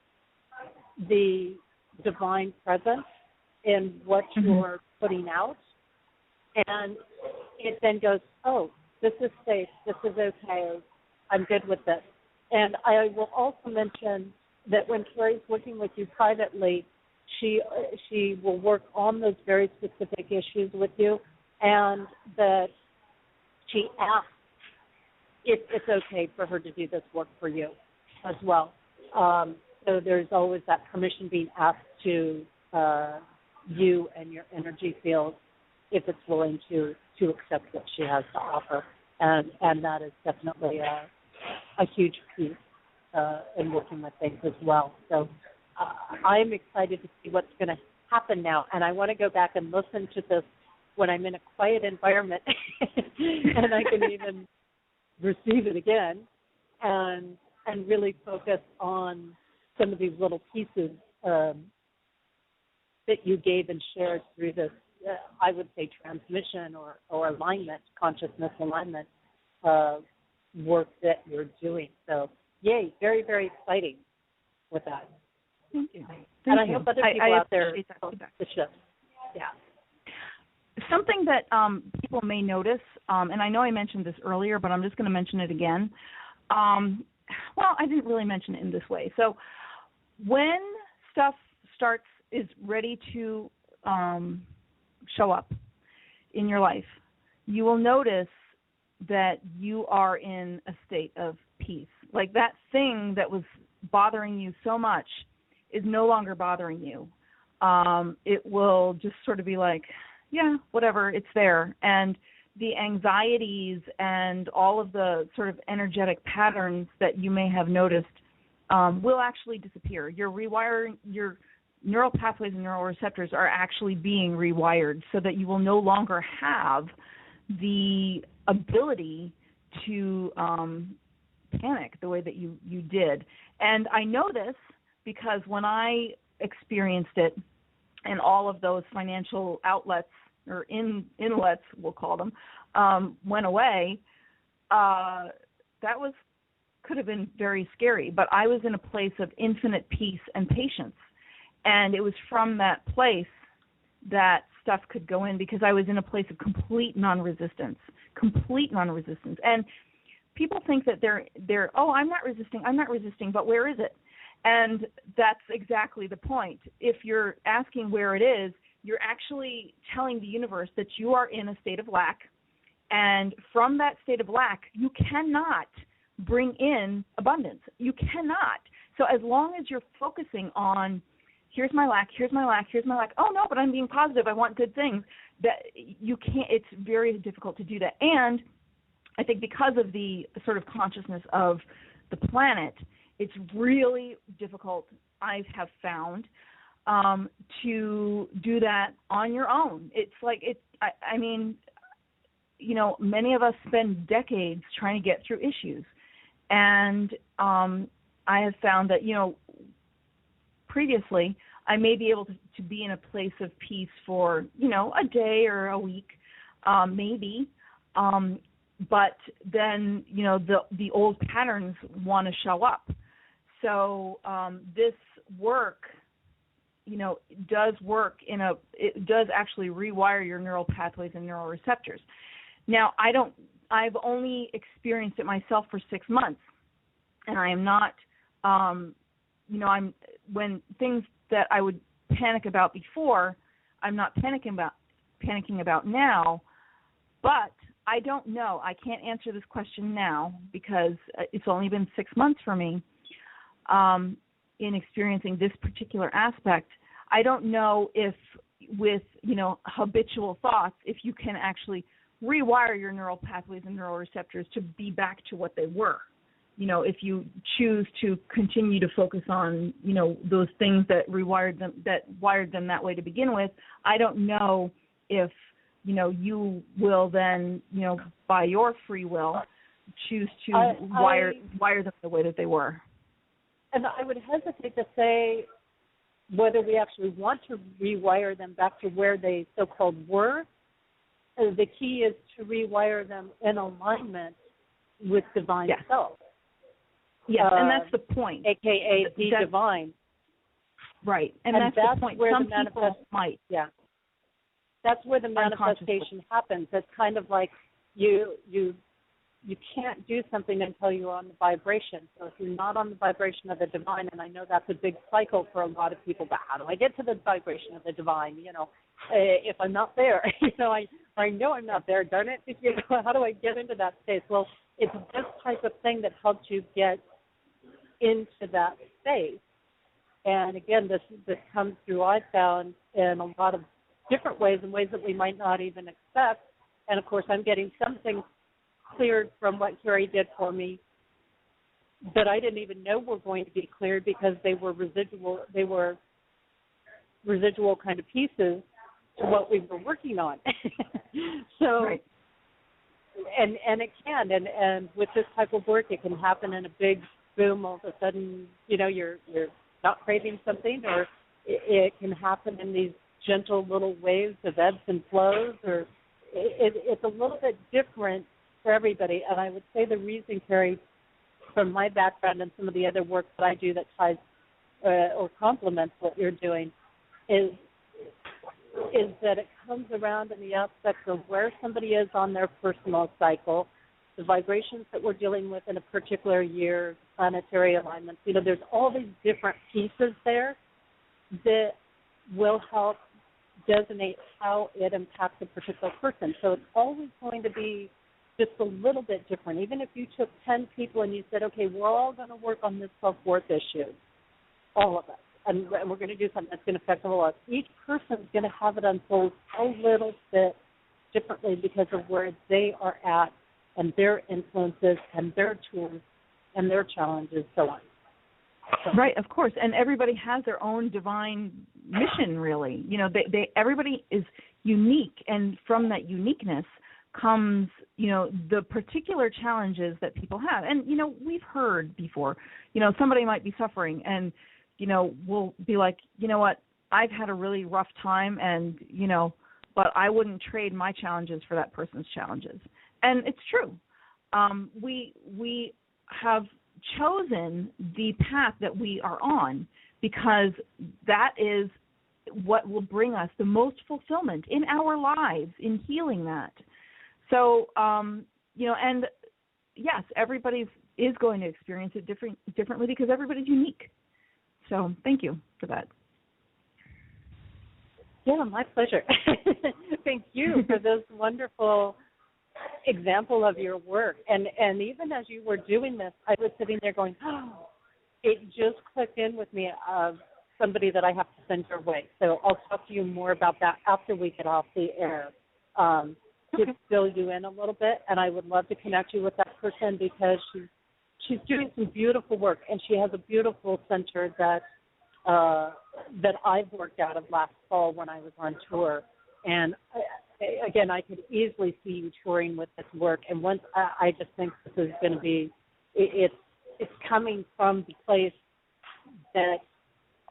the divine presence in what you're putting out. And it then goes, oh, this is safe, this is okay, I'm good with this. And I will also mention that when Kerri's working with you privately, she will work on those very specific issues with you, and that she asks if it's okay for her to do this work for you as well. So there's always that permission being asked to you and your energy field if it's willing to accept what she has to offer. And that is definitely a huge piece in working with things as well. So I'm excited to see what's going to happen now. And I want to go back and listen to this when I'm in a quiet environment and I can even receive it again and really focus on some of these little pieces that you gave and shared through this, I would say, transmission or alignment, consciousness alignment work that you're doing. So, yay, very, very exciting with that. Thank you. And I hope other people out there the shift. Yeah. Something that people may notice, and I know I mentioned this earlier, but I'm just going to mention it again. Well, I didn't really mention it in this way. So when stuff is ready to show up in your life, you will notice that you are in a state of peace. Like that thing that was bothering you so much is no longer bothering you. It will just sort of be like, yeah, whatever, it's there. And the anxieties and all of the sort of energetic patterns that you may have noticed will actually disappear. Your neural pathways and neural receptors are actually being rewired so that you will no longer have the ability to panic the way that you did. And I know this because when I experienced it and all of those financial outlets or inlets, we'll call them, went away, could have been very scary, but I was in a place of infinite peace and patience. And it was from that place that stuff could go in, because I was in a place of complete non-resistance. And people think that they're I'm not resisting, but where is it? And that's exactly the point. If you're asking where it is, you're actually telling the universe that you are in a state of lack, and from that state of lack, you cannot bring in abundance. You cannot. So as long as you're focusing on, here's my lack, oh no, but I'm being positive, I want good things, that you can't, it's very difficult to do that. And I think because of the sort of consciousness of the planet, it's really difficult, I have found, to do that on your own. It's like, I mean, you know, many of us spend decades trying to get through issues. And I have found that, you know, previously I may be able to be in a place of peace for, you know, a day or a week, maybe. But then, you know, the old patterns want to show up. So this work, you know, does actually rewire your neural pathways and neural receptors. Now, I've only experienced it myself for 6 months, and I am not, you know, when things that I would panic about before, I'm not panicking about now, but I don't know. I can't answer this question now because it's only been 6 months for me in experiencing this particular aspect. I don't know if with, you know, habitual thoughts, if you can actually rewire your neural pathways and neural receptors to be back to what they were. You know, if you choose to continue to focus on, you know, those things that wired them that way to begin with, I don't know if, you know, you will then, you know, by your free will, choose to wire them the way that they were. And I would hesitate to say whether we actually want to rewire them back to where they so-called were. The key is to rewire them in alignment with divine self. Yes, and that's the point. AKA the divine. Right, and that's the point. Where some the people might. Yeah. That's where the manifestation happens. It's kind of like you can't do something until you're on the vibration. So if you're not on the vibration of the divine, and I know that's a big cycle for a lot of people, but how do I get to the vibration of the divine? You know, if I'm not there, you know, I know I'm not there, darn it. You know, how do I get into that space? Well, it's this type of thing that helps you get into that space. And again, this comes through, I found, in a lot of different ways, in ways that we might not even expect. And of course, I'm getting something cleared from what Kerri did for me that I didn't even know were going to be cleared, because they were residual kind of pieces to what we were working on. So, right. and it can, and with this type of work, it can happen in a big boom. All of a sudden, you know, you're not craving something, or it can happen in these gentle little waves of ebbs and flows, or it's a little bit different for everybody. And I would say the reason, Kerri, from my background and some of the other work that I do that ties or complements what you're doing, is that it comes around in the aspects of where somebody is on their personal cycle, the vibrations that we're dealing with in a particular year, planetary alignments. You know, there's all these different pieces there that will help designate how it impacts a particular person. So it's always going to be just a little bit different. Even if you took 10 people and you said, okay, we're all going to work on this self-worth issue, all of us, and we're going to do something that's going to affect all of us. Each person's going to have it unfold a little bit differently because of where they are at and their influences and their tools and their challenges, so on. So. Right, of course, and everybody has their own divine mission, really. You know, everybody is unique, and from that uniqueness comes, you know, the particular challenges that people have. And, you know, we've heard before, you know, somebody might be suffering, and, you know, we'll be like, you know what, I've had a really rough time, and, you know, but I wouldn't trade my challenges for that person's challenges. And it's true. we have chosen the path that we are on because that is what will bring us the most fulfillment in our lives, in healing that. So, and yes, everybody is going to experience it differently because everybody's unique. So thank you for that. Yeah, my pleasure. Thank you for this wonderful example of your work. And even as you were doing this, I was sitting there going, oh, it just clicked in with me of somebody that I have to send your way. So I'll talk to you more about that after we get off the air to fill you in a little bit. And I would love to connect you with that person because she's doing some beautiful work, and she has a beautiful center that I've worked out of last fall when I was on tour. And again, I could easily see you touring with this work. And once I just think this is going to be, it's coming from the place that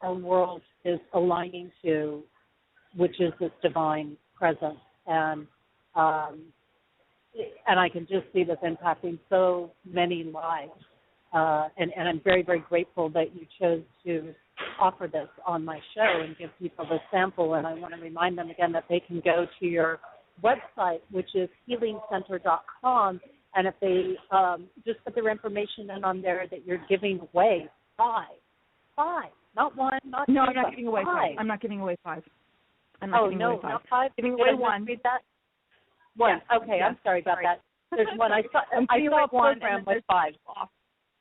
our world is aligning to, which is this divine presence. And I can just see this impacting so many lives. And I'm very, very grateful that you chose to offer this on my show and give people the sample. And I want to remind them again that they can go to your website, which is healingcenter.com. And if they just put their information in on there that you're giving away five, not one, not two. No, I'm not giving away five. five. I'm not giving away five. I'm not giving away five. Not five. Giving away one. Read that? One. Yeah. Okay, yeah. I'm sorry about that. There's one. I saw a program with five.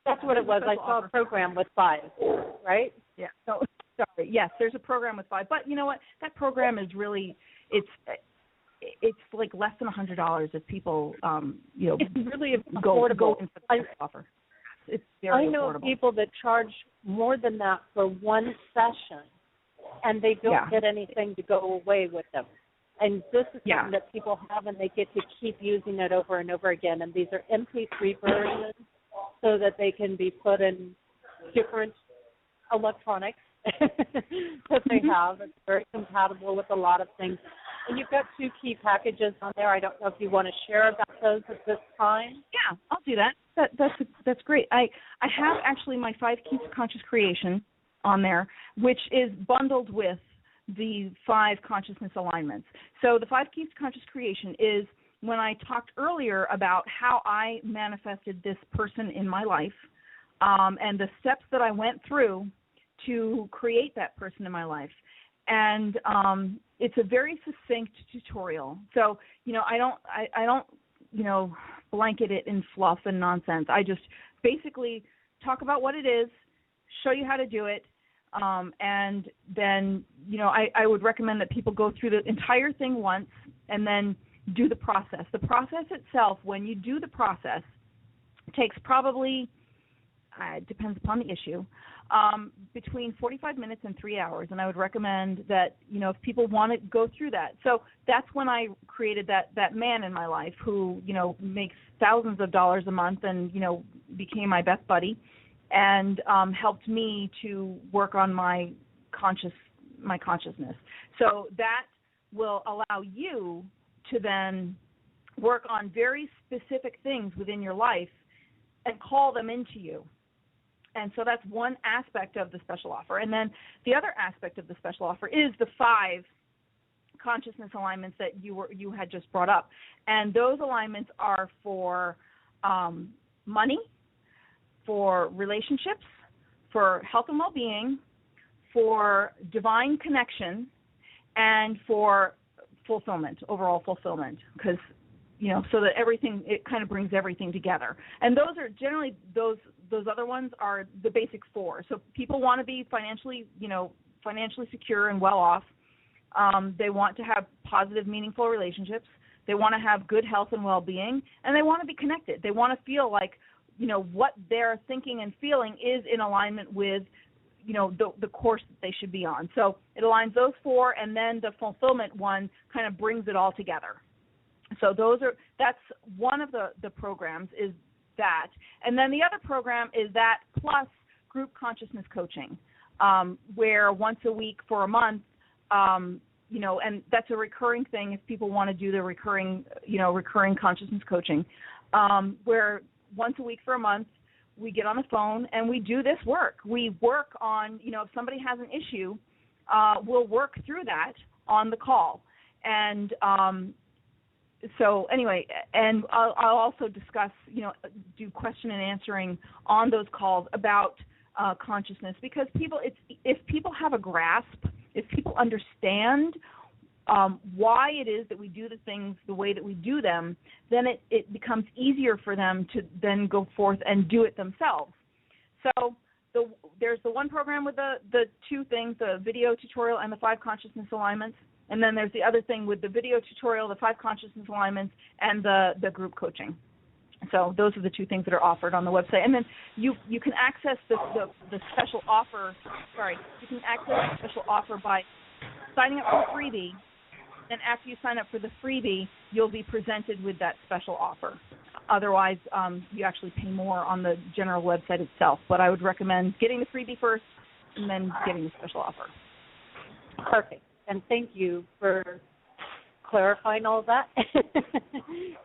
That's what it was. I saw a program with five, right? Yeah. So, sorry. Yes, there's a program with five. But you know what? That program is really, it's like less than $100 if people, It's really go affordable. in for the offer. It's very I know affordable. people that charge more than that for one session, and they don't get anything to go away with them. And this is something that people have, and they get to keep using it over and over again. And these are MP3 versions so that they can be put in different electronics that they have. It's very compatible with a lot of things. And you've got 2 key packages on there. I don't know if you want to share about those at this time. Yeah, I'll do that. That's great. I have actually my 5 Keys to Conscious Creation on there, which is bundled with the 5 consciousness alignments. So the 5 Keys to Conscious Creation is when I talked earlier about how I manifested this person in my life and the steps that I went through to create that person in my life. And it's a very succinct tutorial. So, I don't blanket it in fluff and nonsense. I just basically talk about what it is, show you how to do it, and then, I would recommend that people go through the entire thing once and then do the process. The process itself, when you do the process, takes probably, it depends upon the issue, between 45 minutes and 3 hours. And I would recommend that, if people want to go through that. So that's when I created that man in my life who, makes thousands of dollars a month and, became my best buddy and helped me to work on my consciousness. So that will allow you to then work on very specific things within your life and call them into you. And so that's one aspect of the special offer. And then the other aspect of the special offer is the 5 consciousness alignments that you had just brought up. And those alignments are for money, for relationships, for health and well-being, for divine connection, and for fulfillment, overall fulfillment, because, so that it kind of brings everything together. And those are generally, those other ones are the basic 4. So people want to be financially secure and well off. They want to have positive, meaningful relationships. They want to have good health and well-being, and they want to be connected. They want to feel like, what they're thinking and feeling is in alignment with, the course that they should be on. So it aligns those 4, and then the fulfillment one kind of brings it all together. So that's one of the programs is that. And then the other program is that plus group consciousness coaching, where once a week for a month, and that's a recurring thing if people want to do the recurring consciousness coaching. where once a week for a month, we get on the phone and we do this work. We work on, if somebody has an issue, we'll work through that on the call. And so anyway, and I'll also discuss, do question and answering on those calls about consciousness, because if people have a grasp, if people understand why it is that we do the things the way that we do them, then it becomes easier for them to then go forth and do it themselves. So there's the one program with the two things, the video tutorial and the 5 consciousness alignments, and then there's the other thing with the video tutorial, the 5 consciousness alignments, and the group coaching. So those are the two things that are offered on the website. And then you can access the special offer. You can access the special offer by signing up for the freebie. And after you sign up for the freebie, you'll be presented with that special offer. Otherwise, you actually pay more on the general website itself. But I would recommend getting the freebie first and then getting the special offer. Perfect. And thank you for clarifying all that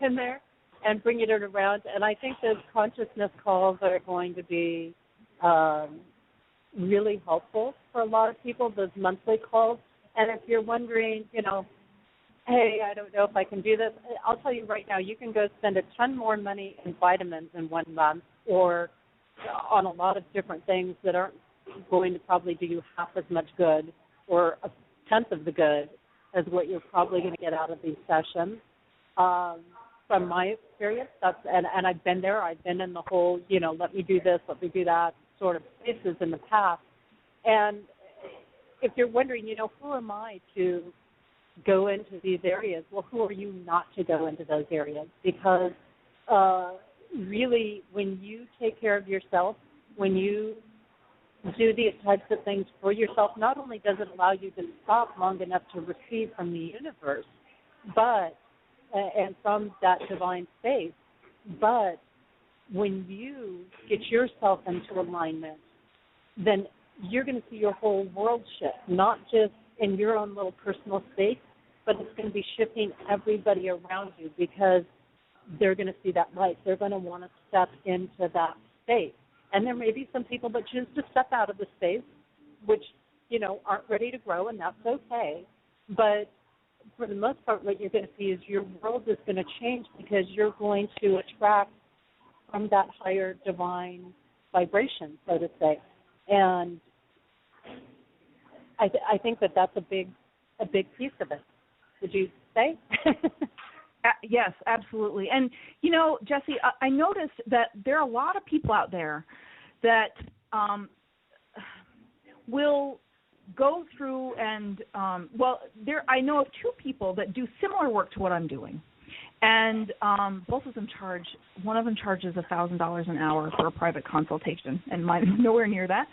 in there and bringing it around. And I think those consciousness calls are going to be really helpful for a lot of people, those monthly calls. And if you're wondering, hey, I don't know if I can do this, I'll tell you right now, you can go spend a ton more money in vitamins in 1 month or on a lot of different things that aren't going to probably do you half as much good or a tenth of the good as what you're probably going to get out of these sessions. From my experience, and I've been there. I've been in the whole, let me do this, let me do that sort of spaces in the past. And if you're wondering, who am I to go into these areas? Well, who are you not to go into those areas? Because really, when you take care of yourself, when you do these types of things for yourself, not only does it allow you to stop long enough to receive from the universe, but and from that divine space, but when you get yourself into alignment, then you're going to see your whole world shift, not just in your own little personal space, but it's going to be shifting everybody around you because they're going to see that light. They're going to want to step into that space. And there may be some people that choose to step out of the space, which, aren't ready to grow, and that's okay. But for the most part, what you're going to see is your world is going to change because you're going to attract from that higher divine vibration, so to say. And I think that's a big piece of it. Would you say? Yes, absolutely. And, Jessie, I noticed that there are a lot of people out there that will go through and, I know of 2 people that do similar work to what I'm doing. And both of them one of them charges $1,000 an hour for a private consultation, and mine nowhere near that.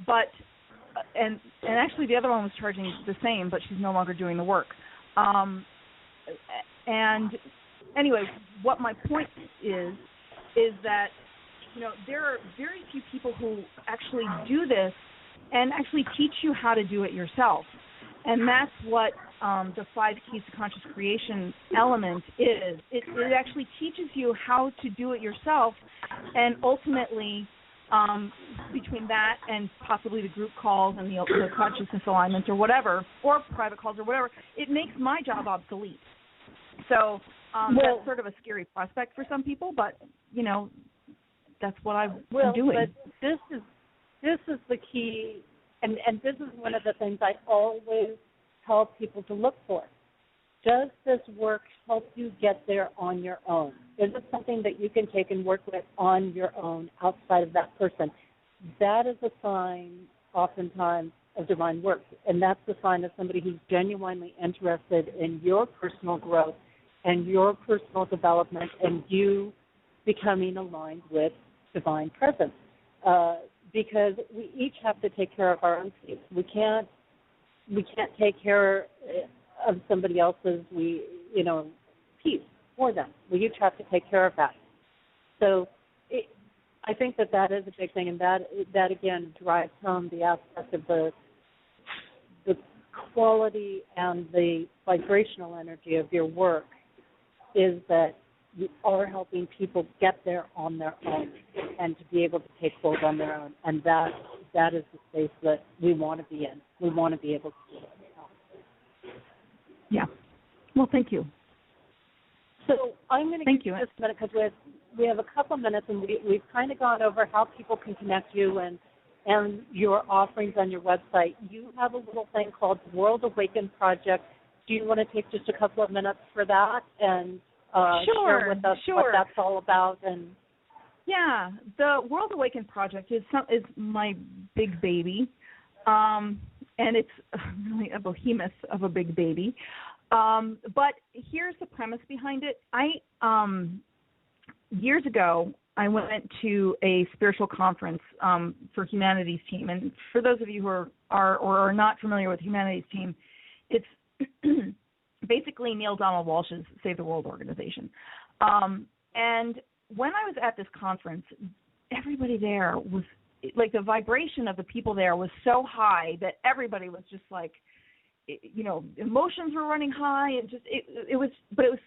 But actually the other one was charging the same, but she's no longer doing the work. And anyway, what my point is that, there are very few people who actually do this and actually teach you how to do it yourself. And that's what the 5 Keys to Conscious Creation element is. It actually teaches you how to do it yourself, and ultimately, between that and possibly the group calls and the consciousness alignments or whatever, or private calls or whatever, it makes my job obsolete. So that's sort of a scary prospect for some people, but, that's what I've been doing. But this is the key, and this is one of the things I always tell people to look for. Does this work help you get there on your own? Is it something that you can take and work with on your own outside of that person? That is a sign, oftentimes, of divine work, and that's the sign of somebody who's genuinely interested in your personal growth and your personal development and you becoming aligned with divine presence. Because we each have to take care of our own peace. We can't take care of somebody else's peace for them. We each have to take care of that. So I think that is a big thing, and that again drives home the aspect of the quality and the vibrational energy of your work, is that you are helping people get there on their own and to be able to take hold on their own. And that is the space that we want to be in. We want to be able to do it. Yeah. Well, thank you. So I'm going to give you just a minute because we have a couple of minutes, and we've kind of gone over how people can connect you and your offerings on your website. You have a little thing called World Awaken Project. Do you want to take just a couple of minutes for that and share with us what that's all about? And yeah, the World Awaken Project is my big baby, and it's really a behemoth of a big baby. But here's the premise behind it. Years ago, I went to a spiritual conference for Humanities Team, and for those of you who are or are not familiar with Humanities Team, it's basically Neil Donald Walsh's Save the World organization. And when I was at this conference, everybody there was like, the vibration of the people there was so high that everybody was just like, you know, emotions were running high, and just it was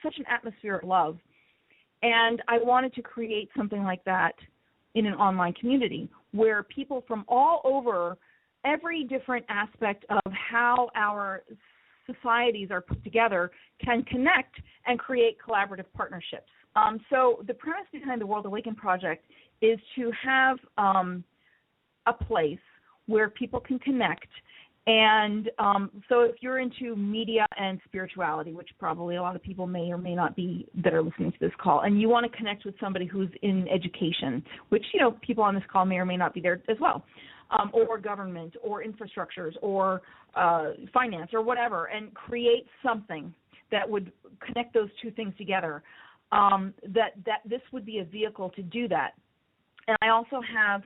such an atmosphere of love. And I wanted to create something like that in an online community where people from all over, every different aspect of how our societies are put together, can connect and create collaborative partnerships. So the premise behind the World Awaken Project is to have a place where people can connect. And so if you're into media and spirituality, which probably a lot of people may or may not be that are listening to this call, and you want to connect with somebody who's in education, which, you know, people on this call may or may not be there as well, or government or infrastructures or finance or whatever, and create something that would connect those two things together, that this would be a vehicle to do that. And I also have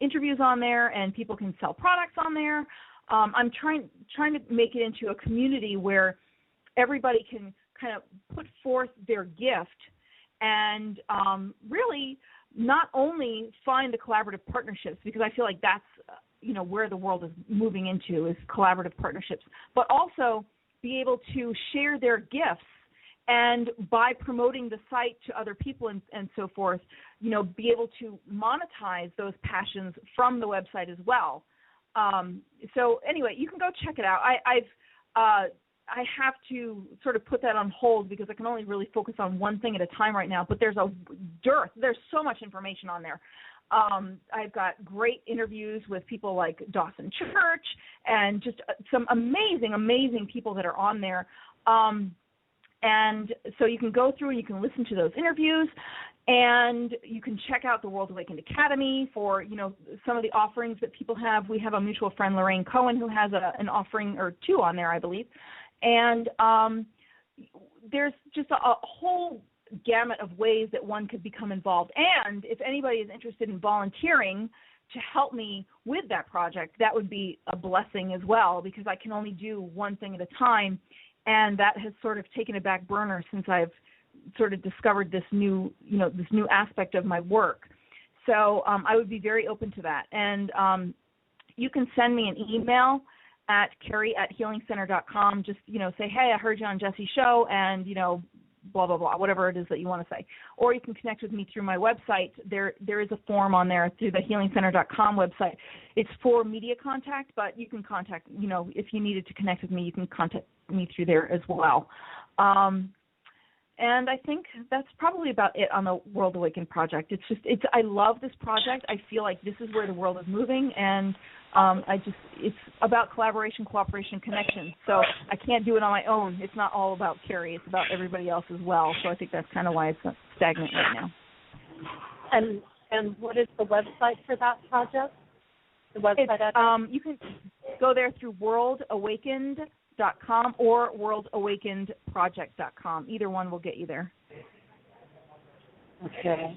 interviews on there, and people can sell products on there. I'm trying to make it into a community where everybody can kind of put forth their gift and really not only find the collaborative partnerships, because I feel like that's where the world is moving into, is collaborative partnerships, but also be able to share their gifts, and by promoting the site to other people and so forth, be able to monetize those passions from the website as well. So anyway, you can go check it out. I have to sort of put that on hold because I can only really focus on one thing at a time right now, but there's a dearth. There's so much information on there. I've got great interviews with people like Dawson Church and just some amazing, amazing people that are on there. And so you can go through and you can listen to those interviews, and you can check out the World Awakened Academy for, some of the offerings that people have. We have a mutual friend, Lorraine Cohen, who has an offering or two on there, I believe. And there's just a whole gamut of ways that one could become involved. And if anybody is interested in volunteering to help me with that project, that would be a blessing as well, because I can only do one thing at a time. And that has sort of taken a back burner since I've sort of discovered this new aspect of my work. So I would be very open to that. And you can send me an email at Kerri@healingcenter.com. Just, say, hey, I heard you on Jesse's show, and, blah, blah, blah, whatever it is that you want to say. Or you can connect with me through my website. There is a form on there through the healingcenter.com website. It's for media contact, but you can contact, if you needed to connect with me, you can contact me through there as well. And I think that's probably about it on the World Awaken Project. I love this project. I feel like this is where the world is moving, and it's about collaboration, cooperation, connection. So I can't do it on my own. It's not all about Kerri. It's about everybody else as well. So I think that's kind of why it's stagnant right now. And what is the website for that project? The website address? You can go there through worldawakened.com or worldawakenedproject.com. Either one will get you there. Okay.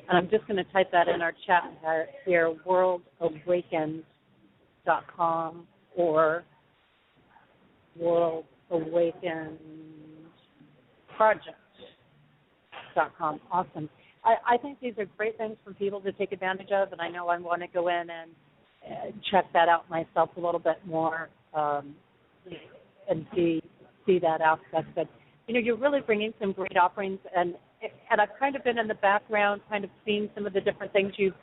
And I'm just going to type that in our chat here, worldawakened.com or worldawakenedproject.com. Awesome. I think these are great things for people to take advantage of, and I know I want to go in and check that out myself a little bit more and see that aspect. But you're really bringing some great offerings, and I've kind of been in the background, kind of seeing some of the different things you've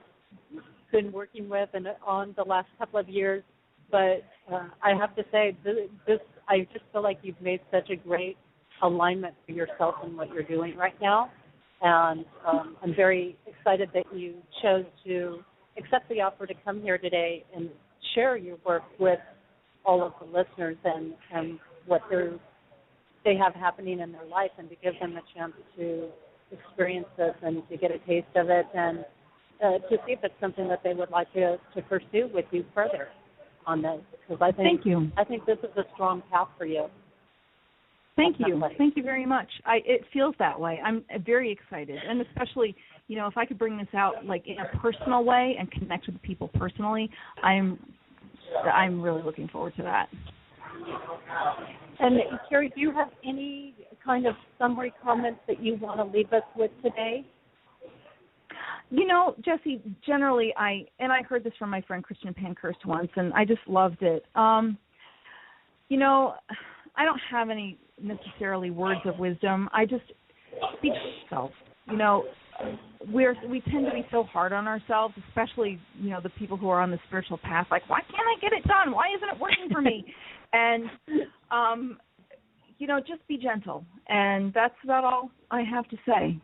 been working with and on the last couple of years. But I have to say, this I just feel like you've made such a great alignment for yourself and what you're doing right now. And I'm very excited that you chose to accept the offer to come here today and share your work with all of the listeners and what they have happening in their life, and to give them a chance to experience this and to get a taste of it, and to see if it's something that they would like to pursue with you further on this. Because Thank you. I think this is a strong path for you. Thank you. Thank you very much. It feels that way. I'm very excited, and especially, if I could bring this out like in a personal way and connect with people personally, I'm really looking forward to that. And Kerri, do you have any kind of summary comments that you want to leave us with today? Jesse, generally I heard this from my friend Christian Pankhurst once, and I just loved it. I don't have any necessarily words of wisdom. I just speak to yourself. We tend to be so hard on ourselves, especially, the people who are on the spiritual path. Like, why can't I get it done? Why isn't it working for me? And, just be gentle. And that's about all I have to say.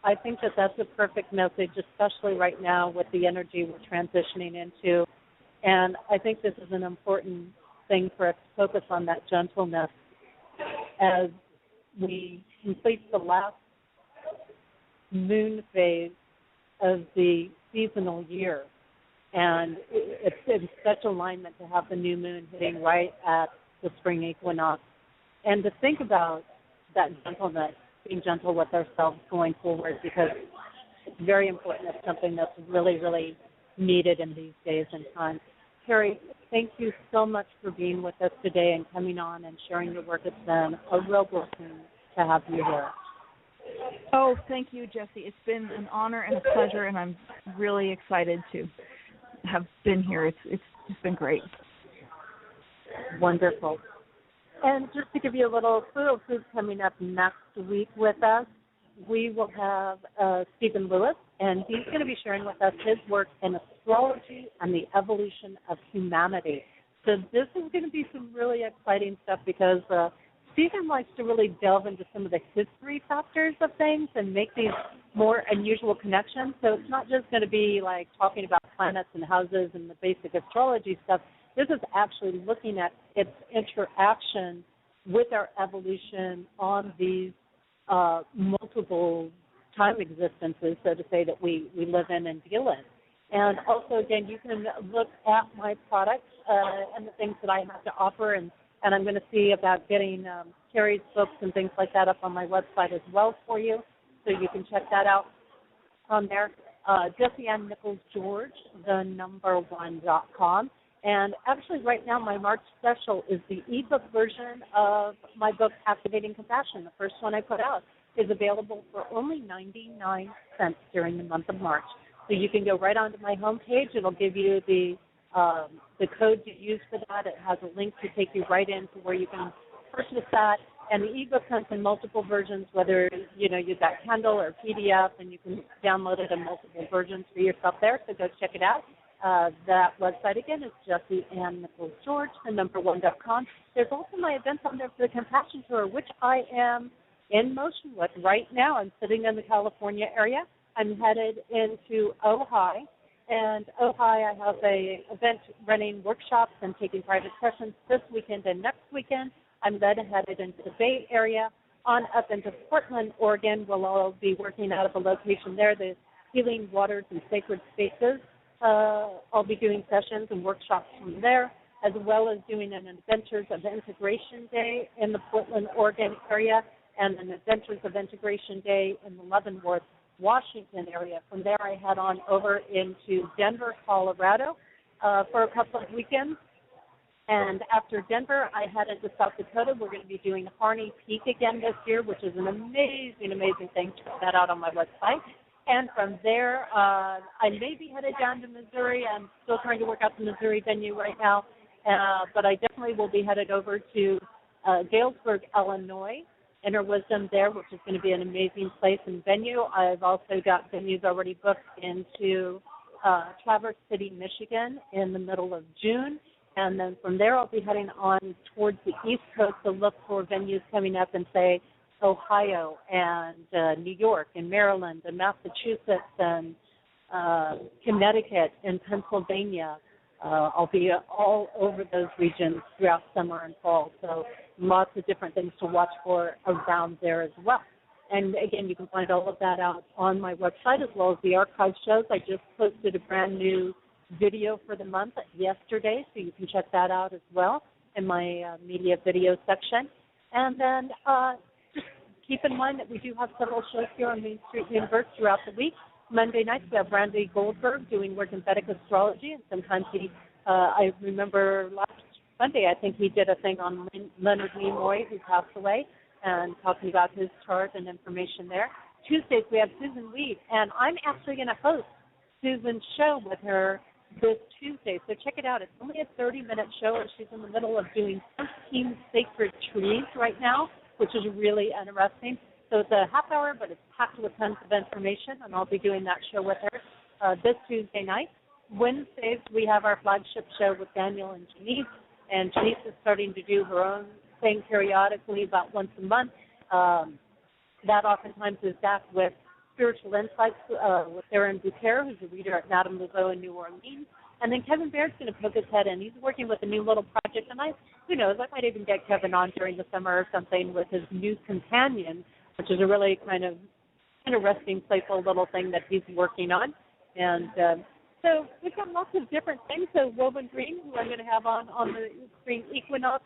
I think that that's a perfect message, especially right now with the energy we're transitioning into. And I think this is an important thing for us to focus on, that gentleness, as we complete the last moon phase of the seasonal year. And it's in such alignment to have the new moon hitting right at the spring equinox. And to think about that gentleness, being gentle with ourselves going forward, because it's very important. It's something that's really, really needed in these days and times. Kerri, thank you so much for being with us today and coming on and sharing your work. It's been a real blessing to have you here. Oh, thank you, Jesse. It's been an honor and a pleasure, and I'm really excited to have been here. It's been great. Wonderful. And just to give you a little clue of who's coming up next week with us, we will have Stephen Lewis, and he's going to be sharing with us his work in astrology and the evolution of humanity. So this is going to be some really exciting stuff, because Stephen likes to really delve into some of the history factors of things and make these more unusual connections. So it's not just going to be like talking about planets and houses and the basic astrology stuff. This is actually looking at its interaction with our evolution on these multiple time existences, so to say, that we live in and deal in. And also, again, you can look at my products and the things that I have to offer, and I'm going to see about getting Kerri's books and things like that up on my website as well for you, so you can check that out on there. Jessie Ann Nichols George, the1.com. And actually right now my March special is the ebook version of my book, Activating Compassion. The first one I put out is available for only 99 cents during the month of March. So you can go right onto my homepage. It'll give you the code to use for that. It has a link to take you right into where you can purchase that. And the ebook comes in multiple versions, whether you've got Kindle or PDF, and you can download it in multiple versions for yourself there. So go check it out. That website again is Jessie Ann Nichols George, the1.com. There's also my events on there for the Compassion Tour, which I am in motion with right now. I'm sitting in the California area. I'm headed into Ojai. And Ojai, I have a event running workshops and taking private sessions this weekend and next weekend. I'm then headed into the Bay Area, on up into Portland, Oregon, where I'll be working out of a location there, the Healing Waters and Sacred Spaces. I'll be doing sessions and workshops from there, as well as doing an Adventures of Integration Day in the Portland, Oregon area, and an Adventures of Integration Day in the Leavenworth, Washington area. From there, I head on over into Denver, Colorado for a couple of weekends. And after Denver, I head into South Dakota. We're going to be doing Harney Peak again this year, which is an amazing, amazing thing. Check that out on my website. And from there, I may be headed down to Missouri. I'm still trying to work out the Missouri venue right now, but I definitely will be headed over to Galesburg, Illinois. Inner Wisdom there, which is going to be an amazing place and venue. I've also got venues already booked into Traverse City, Michigan in the middle of June. And then from there, I'll be heading on towards the East Coast to look for venues coming up in, say, Ohio and New York and Maryland and Massachusetts and Connecticut and Pennsylvania. I'll be all over those regions throughout summer and fall. So lots of different things to watch for around there as well. And again, you can find all of that out on my website as well as the archive shows. I just posted a brand new video for the month yesterday, so you can check that out as well in my media video section. And then just keep in mind that we do have several shows here on Main Street Universe throughout the week. Monday nights we have Randy Goldberg doing work in Vedic astrology, and sometimes I remember last Sunday I think he did a thing on Leonard Nimoy, who passed away, and talking about his chart and information there. Tuesdays we have Susan Weed, and I'm actually going to host Susan's show with her this Tuesday, so check it out. It's only a 30-minute show, and she's in the middle of doing 13 sacred trees right now, which is really interesting. So it's a half hour, but it's packed with tons of information, and I'll be doing that show with her this Tuesday night. Wednesdays, we have our flagship show with Daniel and Janice, and Janice is starting to do her own thing periodically about once a month. That oftentimes is backed with spiritual insights with Aaron Bouquet, who's a reader at Madame Laveau in New Orleans. And then Kevin Baird's going to poke his head in. He's working with a new little project, and who knows, I might even get Kevin on during the summer or something with his new companion, which is a really kind of interesting, playful little thing that he's working on. And so we've got lots of different things. So Woven Green, who I'm going to have on the Green Equinox,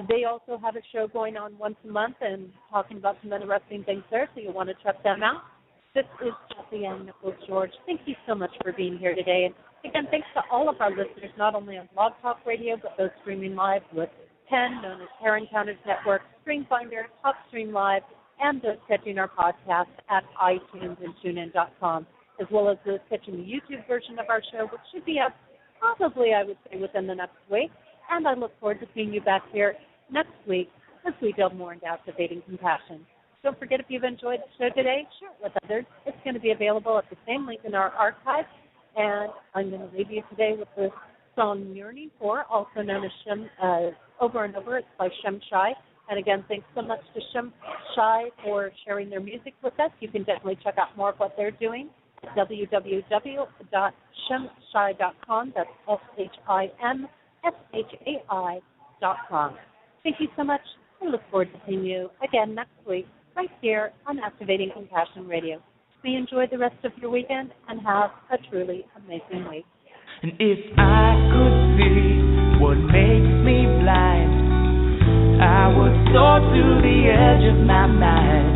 they also have a show going on once a month and talking about some interesting things there, so you'll want to check them out. This is Jessie Ann Nichols George. Thank you so much for being here today. And again, thanks to all of our listeners, not only on Blog Talk Radio, but those streaming live with PEN, known as Hair Encounters Network, StreamFinder, TalkStream Live, and those catching our podcast at iTunes and TuneIn.com, as well as those catching the YouTube version of our show, which should be up probably, I would say, within the next week. And I look forward to seeing you back here next week as we delve more into activating compassion. Don't forget, if you've enjoyed the show today, share it with others. It's going to be available at the same link in our archive. And I'm going to leave you today with the song Yearning For, also known as Shem, Over and Over. It's by Shem Shai. And again, thanks so much to Shem Shai for sharing their music with us. You can definitely check out more of what they're doing at www.shemshai.com. That's SHIMSHAI.com. Thank you so much. I look forward to seeing you again next week, right here on Activating Compassion Radio. May enjoy the rest of your weekend and have a truly amazing week. And if I could see what makes me blind, I would soar to the edge of my mind,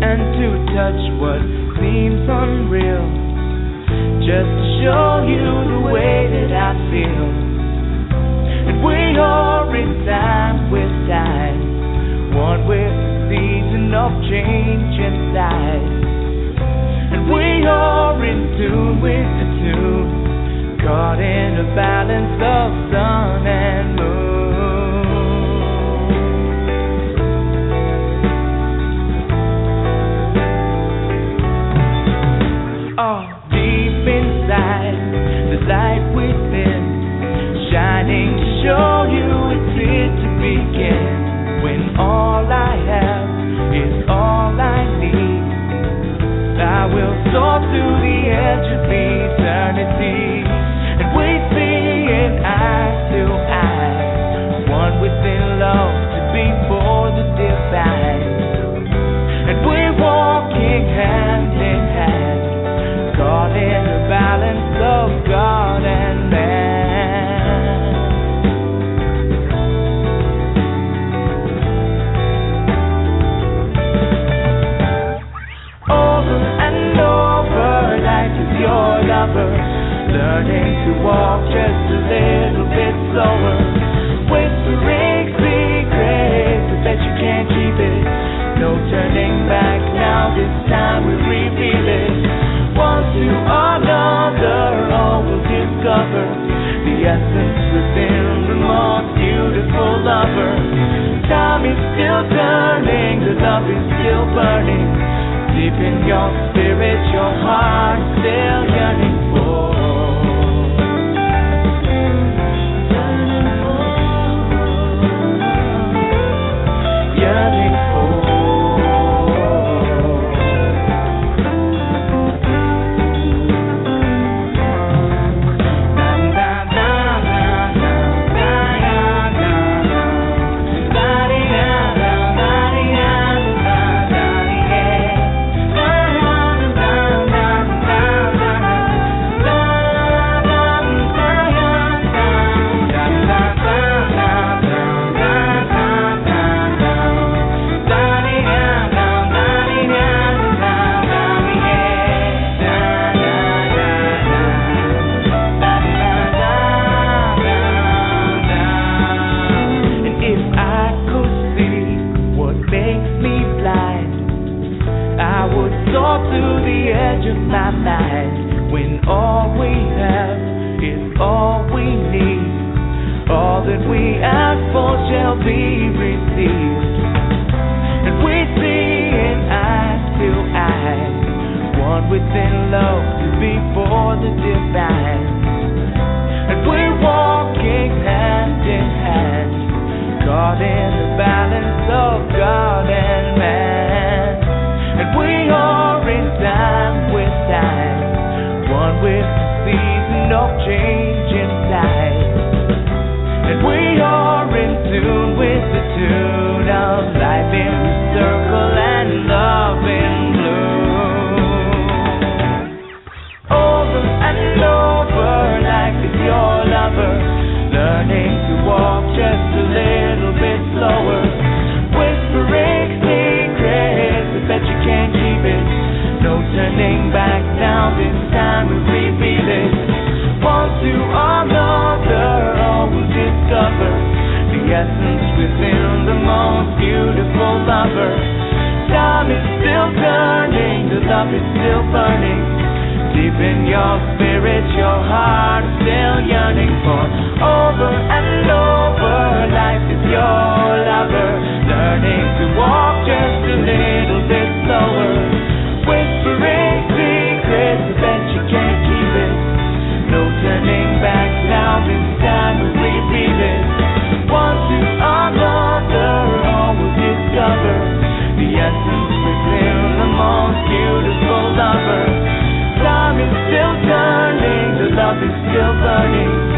and to touch what seems unreal, just to show you the way that I feel. And we are in time with time, one with the season of change inside. And we are in tune with the tune, caught in a balance of sun and moon. Oh, deep inside, the light within, shining to show you it's here to begin. When all I have is all I need, I will soar to the edge of eternity. And we see it eye to eye, one within love to be for the divine. And we're walking hand in hand, caught in the balance of God and man. Over and over, life is your lover, learning to walk just a little bit slower, whispering secrets, I bet you can't keep it. No turning back now, this time we reveal it. One to another, all will discover the essence within the most beautiful lover. your spirit, your heart is still yearning for. Yearning for. Within love before the divine, and we're walking hand in hand, caught in the balance of God and man, and we are in time with time, one with the season of change inside, and we are in tune with the tune of life in the circle and love in bloom. Your lover, learning to walk just a little bit slower, whispering secrets, I bet you can't keep it, no turning back now, this time we reveal it, one to another, all will discover the essence within the most beautiful lover. Time is still turning, the love is still burning. Deep in your spirit, your heart is still yearning for. Over and over, life is your lover, learning to walk just a little bit slower, whispering secrets, I bet you can't keep it, no turning back now, this time we repeat it, one to another, all will discover the essence within the most beautiful lover. Time is still turning, the love is still burning.